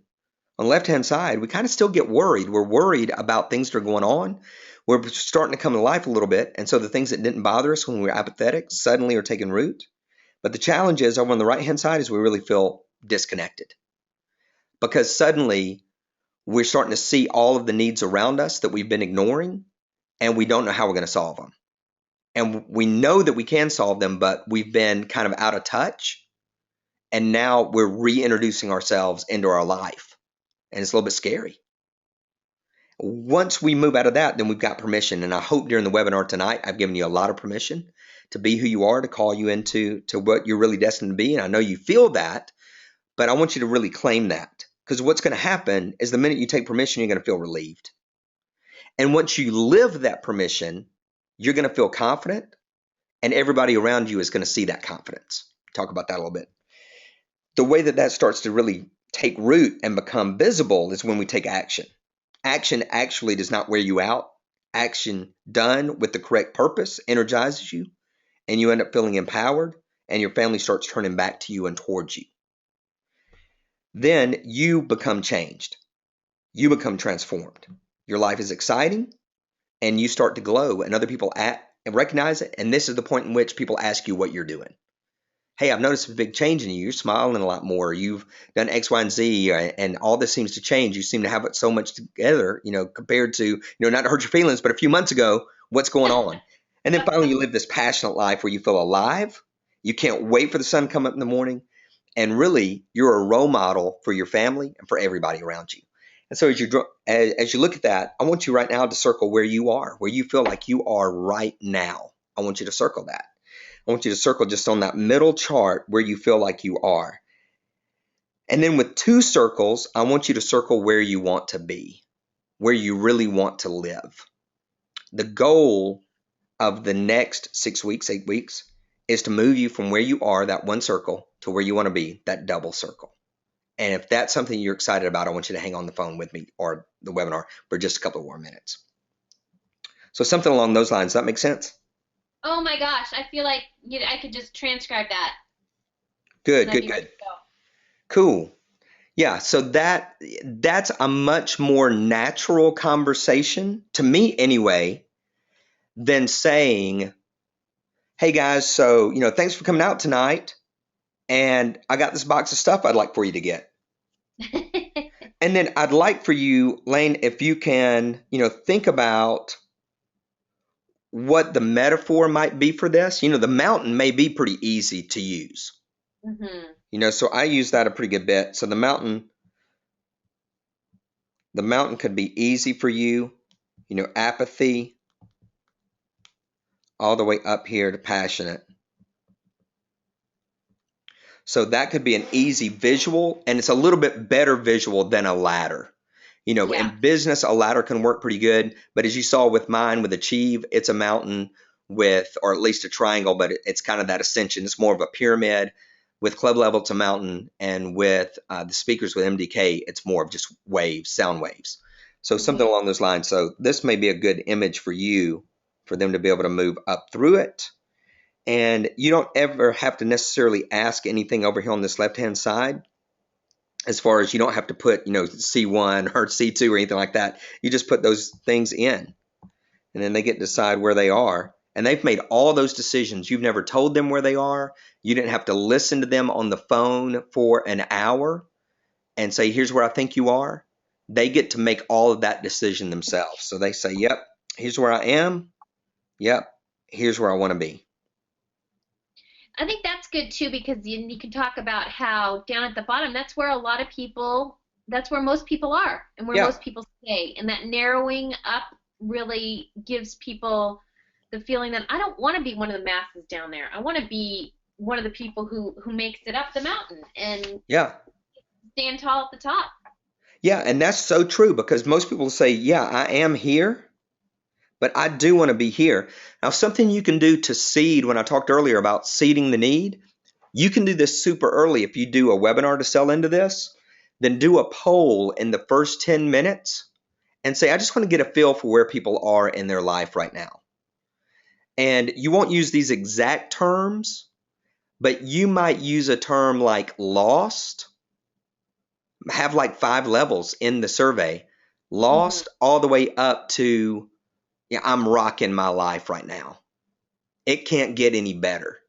On the left-hand side, we kind of still get worried. We're worried about things that are going on. We're starting to come to life a little bit. And so the things that didn't bother us when we were apathetic suddenly are taking root. But the challenge is over on the right-hand side is we really feel disconnected because suddenly we're starting to see all of the needs around us that we've been ignoring, and we don't know how we're going to solve them. And we know that we can solve them, but we've been kind of out of touch. And now we're reintroducing ourselves into our life. And it's a little bit scary. Once we move out of that, then we've got permission. And I hope during the webinar tonight, I've given you a lot of permission to be who you are, to call you into what you're really destined to be. And I know you feel that, but I want you to really claim that. Because what's going to happen is the minute you take permission, you're going to feel relieved. And once you live that permission, you're going to feel confident. And everybody around you is going to see that confidence. Talk about that a little bit. The way that starts to really take root and become visible is when we take action. Action actually does not wear you out. Action done with the correct purpose energizes you, and you end up feeling empowered, and your family starts turning back to you and towards you. Then you become changed. You become transformed. Your life is exciting, and you start to glow, and other people recognize it, and this is the point in which people ask you what you're doing. hey, I've noticed a big change in you. You're smiling a lot more. You've done X, Y, and Z, and all this seems to change. You seem to have it so much together, compared to, not to hurt your feelings, but a few months ago, what's going on? And then finally, you live this passionate life where you feel alive. You can't wait for the sun to come up in the morning. And really, you're a role model for your family and for everybody around you. And so as you look at that, I want you right now to circle where you are, where you feel like you are right now. I want you to circle that. I want you to circle just on that middle chart where you feel like you are. And then with 2 circles, I want you to circle where you want to be, where you really want to live. The goal of the next 6 weeks, 8 weeks, is to move you from where you are, that 1 circle, to where you want to be, that double circle. And if that's something you're excited about, I want you to hang on the phone with me or the webinar for just a couple more minutes. So something along those lines. Does that make sense? Oh my gosh, I feel like I could just transcribe that. Good. Cool. Yeah, so that's a much more natural conversation, to me anyway, than saying, hey guys, so, thanks for coming out tonight, and I got this box of stuff I'd like for you to get. And then I'd like for you, Lane, if you can, think about what the metaphor might be for this. The mountain may be pretty easy to use. Mm-hmm. So I use that a pretty good bit. So the mountain could be easy for you, apathy, all the way up here to passionate. So that could be an easy visual, and it's a little bit better visual than a ladder. In business, a ladder can work pretty good, but as you saw with mine, with Achieve, it's a mountain with, or at least a triangle, but it's kind of that ascension. It's more of a pyramid. With Club Level, it's a mountain, and with the speakers with MDK, it's more of just waves, sound waves. So something along those lines. So this may be a good image for you, for them to be able to move up through it. And you don't ever have to necessarily ask anything over here on this left-hand side. As far as you don't have to put, C1 or C2 or anything like that. You just put those things in, and then they get to decide where they are. And they've made all those decisions. You've never told them where they are. You didn't have to listen to them on the phone for an hour and say, here's where I think you are. They get to make all of that decision themselves. So they say, yep, here's where I am. Yep, here's where I want to be. I think that's good too, because you can talk about how down at the bottom, that's where most people are, and where most people stay. And that narrowing up really gives people the feeling that I don't want to be one of the masses down there. I want to be one of the people who makes it up the mountain and stand tall at the top. Yeah, and that's so true, because most people say, yeah, I am here, but I do want to be here. Now, something you can do to seed, when I talked earlier about seeding the need, you can do this super early. If you do a webinar to sell into this, then do a poll in the first 10 minutes and say, I just want to get a feel for where people are in their life right now. And you won't use these exact terms, but you might use a term like lost, have like 5 levels in the survey, lost all the way up to, yeah, I'm rocking my life right now. It can't get any better.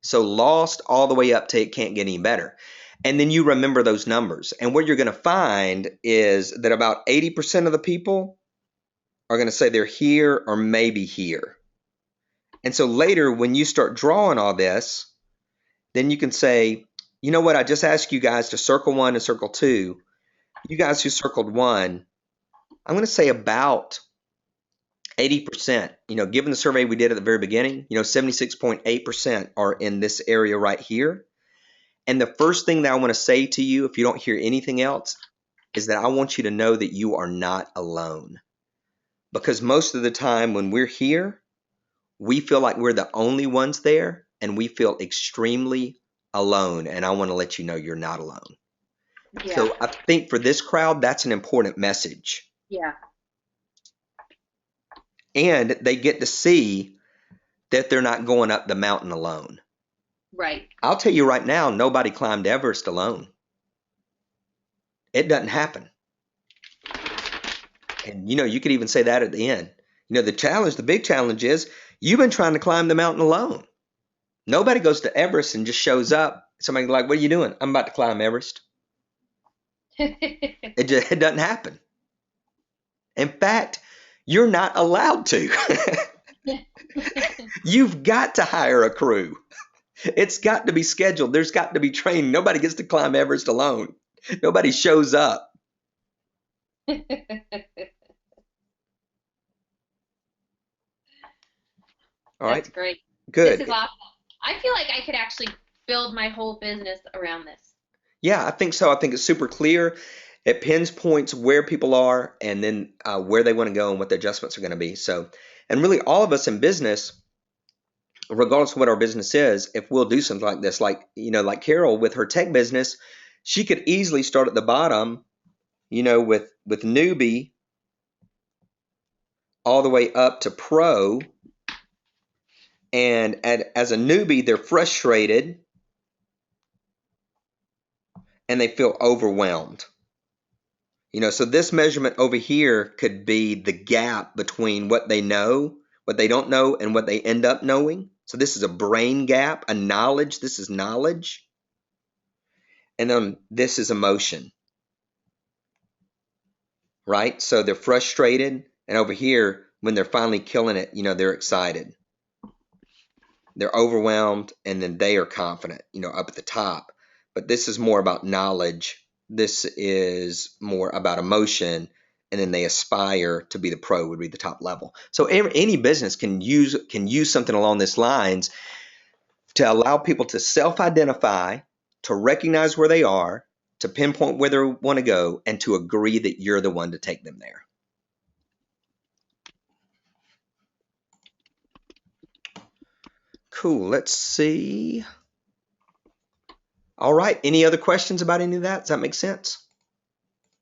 So lost all the way up to it can't get any better. And then you remember those numbers. And what you're going to find is that about 80% of the people are going to say they're here or maybe here. And so later, when you start drawing all this, then you can say, you know what, I just asked you guys to circle 1 and circle 2. You guys who circled 1, I'm going to say about 80%, given the survey we did at the very beginning, 76.8% are in this area right here. And the first thing that I want to say to you, if you don't hear anything else, is that I want you to know that you are not alone. Because most of the time when we're here, we feel like we're the only ones there, and we feel extremely alone. And I want to let you know you're not alone. Yeah. So I think for this crowd, that's an important message. Yeah. And they get to see that they're not going up the mountain alone. Right. I'll tell you right now, nobody climbed Everest alone. It doesn't happen. And, you could even say that at the end. The big challenge is you've been trying to climb the mountain alone. Nobody goes to Everest and just shows up. Somebody like, what are you doing? I'm about to climb Everest. It doesn't happen. In fact, you're not allowed to. You've got to hire a crew. It's got to be scheduled. There's got to be training. Nobody gets to climb Everest alone. Nobody shows up. All right. That's great. Good. This is awesome. I feel like I could actually build my whole business around this. Yeah, I think so. I think it's super clear. It pinpoints where people are and then where they want to go and what the adjustments are going to be. So, and really all of us in business, regardless of what our business is, if we'll do something like this, like, like Carol with her tech business, she could easily start at the bottom, with newbie all the way up to pro. And as a newbie, they're frustrated and they feel overwhelmed. So this measurement over here could be the gap between what they know, what they don't know, and what they end up knowing. So this is a brain gap, a knowledge. This is knowledge. And then this is emotion. Right? So they're frustrated. And over here, when they're finally killing it, they're excited. They're overwhelmed, and then they are confident, up at the top. But this is more about knowledge. This is more about emotion, and then they aspire to be the pro, would be the top level. So any business can use something along these lines to allow people to self-identify, to recognize where they are, to pinpoint where they want to go, and to agree that you're the one to take them there. Cool. Let's see. All right. Any other questions about any of that? Does that make sense?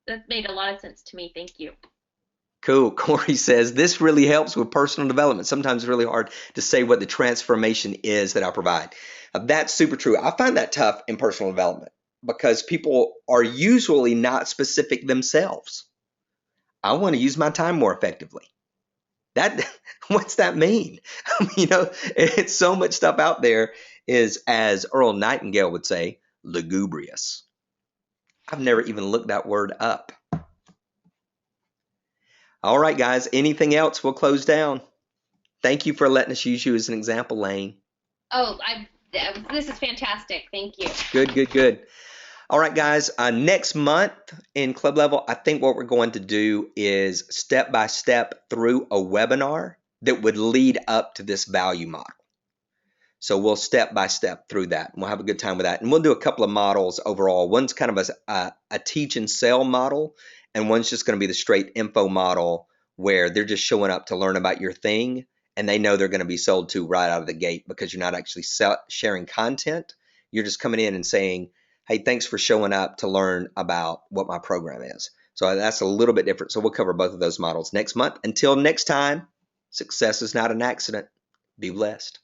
That made a lot of sense to me. Thank you. Cool. Corey says, this really helps with personal development. Sometimes it's really hard to say what the transformation is that I provide. That's super true. I find that tough in personal development because people are usually not specific themselves. I want to use my time more effectively. What's that mean? It's so much stuff out there is, as Earl Nightingale would say, lugubrious. I've never even looked that word up. All right, guys, anything else? We'll close down. Thank you for letting us use you as an example, Lane. Oh, this is fantastic. Thank you. Good. All right, guys, next month in Club Level, I think what we're going to do is step by step through a webinar that would lead up to this value model. So we'll step by step through that, and we'll have a good time with that. And we'll do a couple of models overall. One's kind of a teach and sell model, and one's just going to be the straight info model where they're just showing up to learn about your thing, and they know they're going to be sold to right out of the gate because you're not actually sharing content. You're just coming in and saying, hey, thanks for showing up to learn about what my program is. So that's a little bit different. So we'll cover both of those models next month. Until next time, success is not an accident. Be blessed.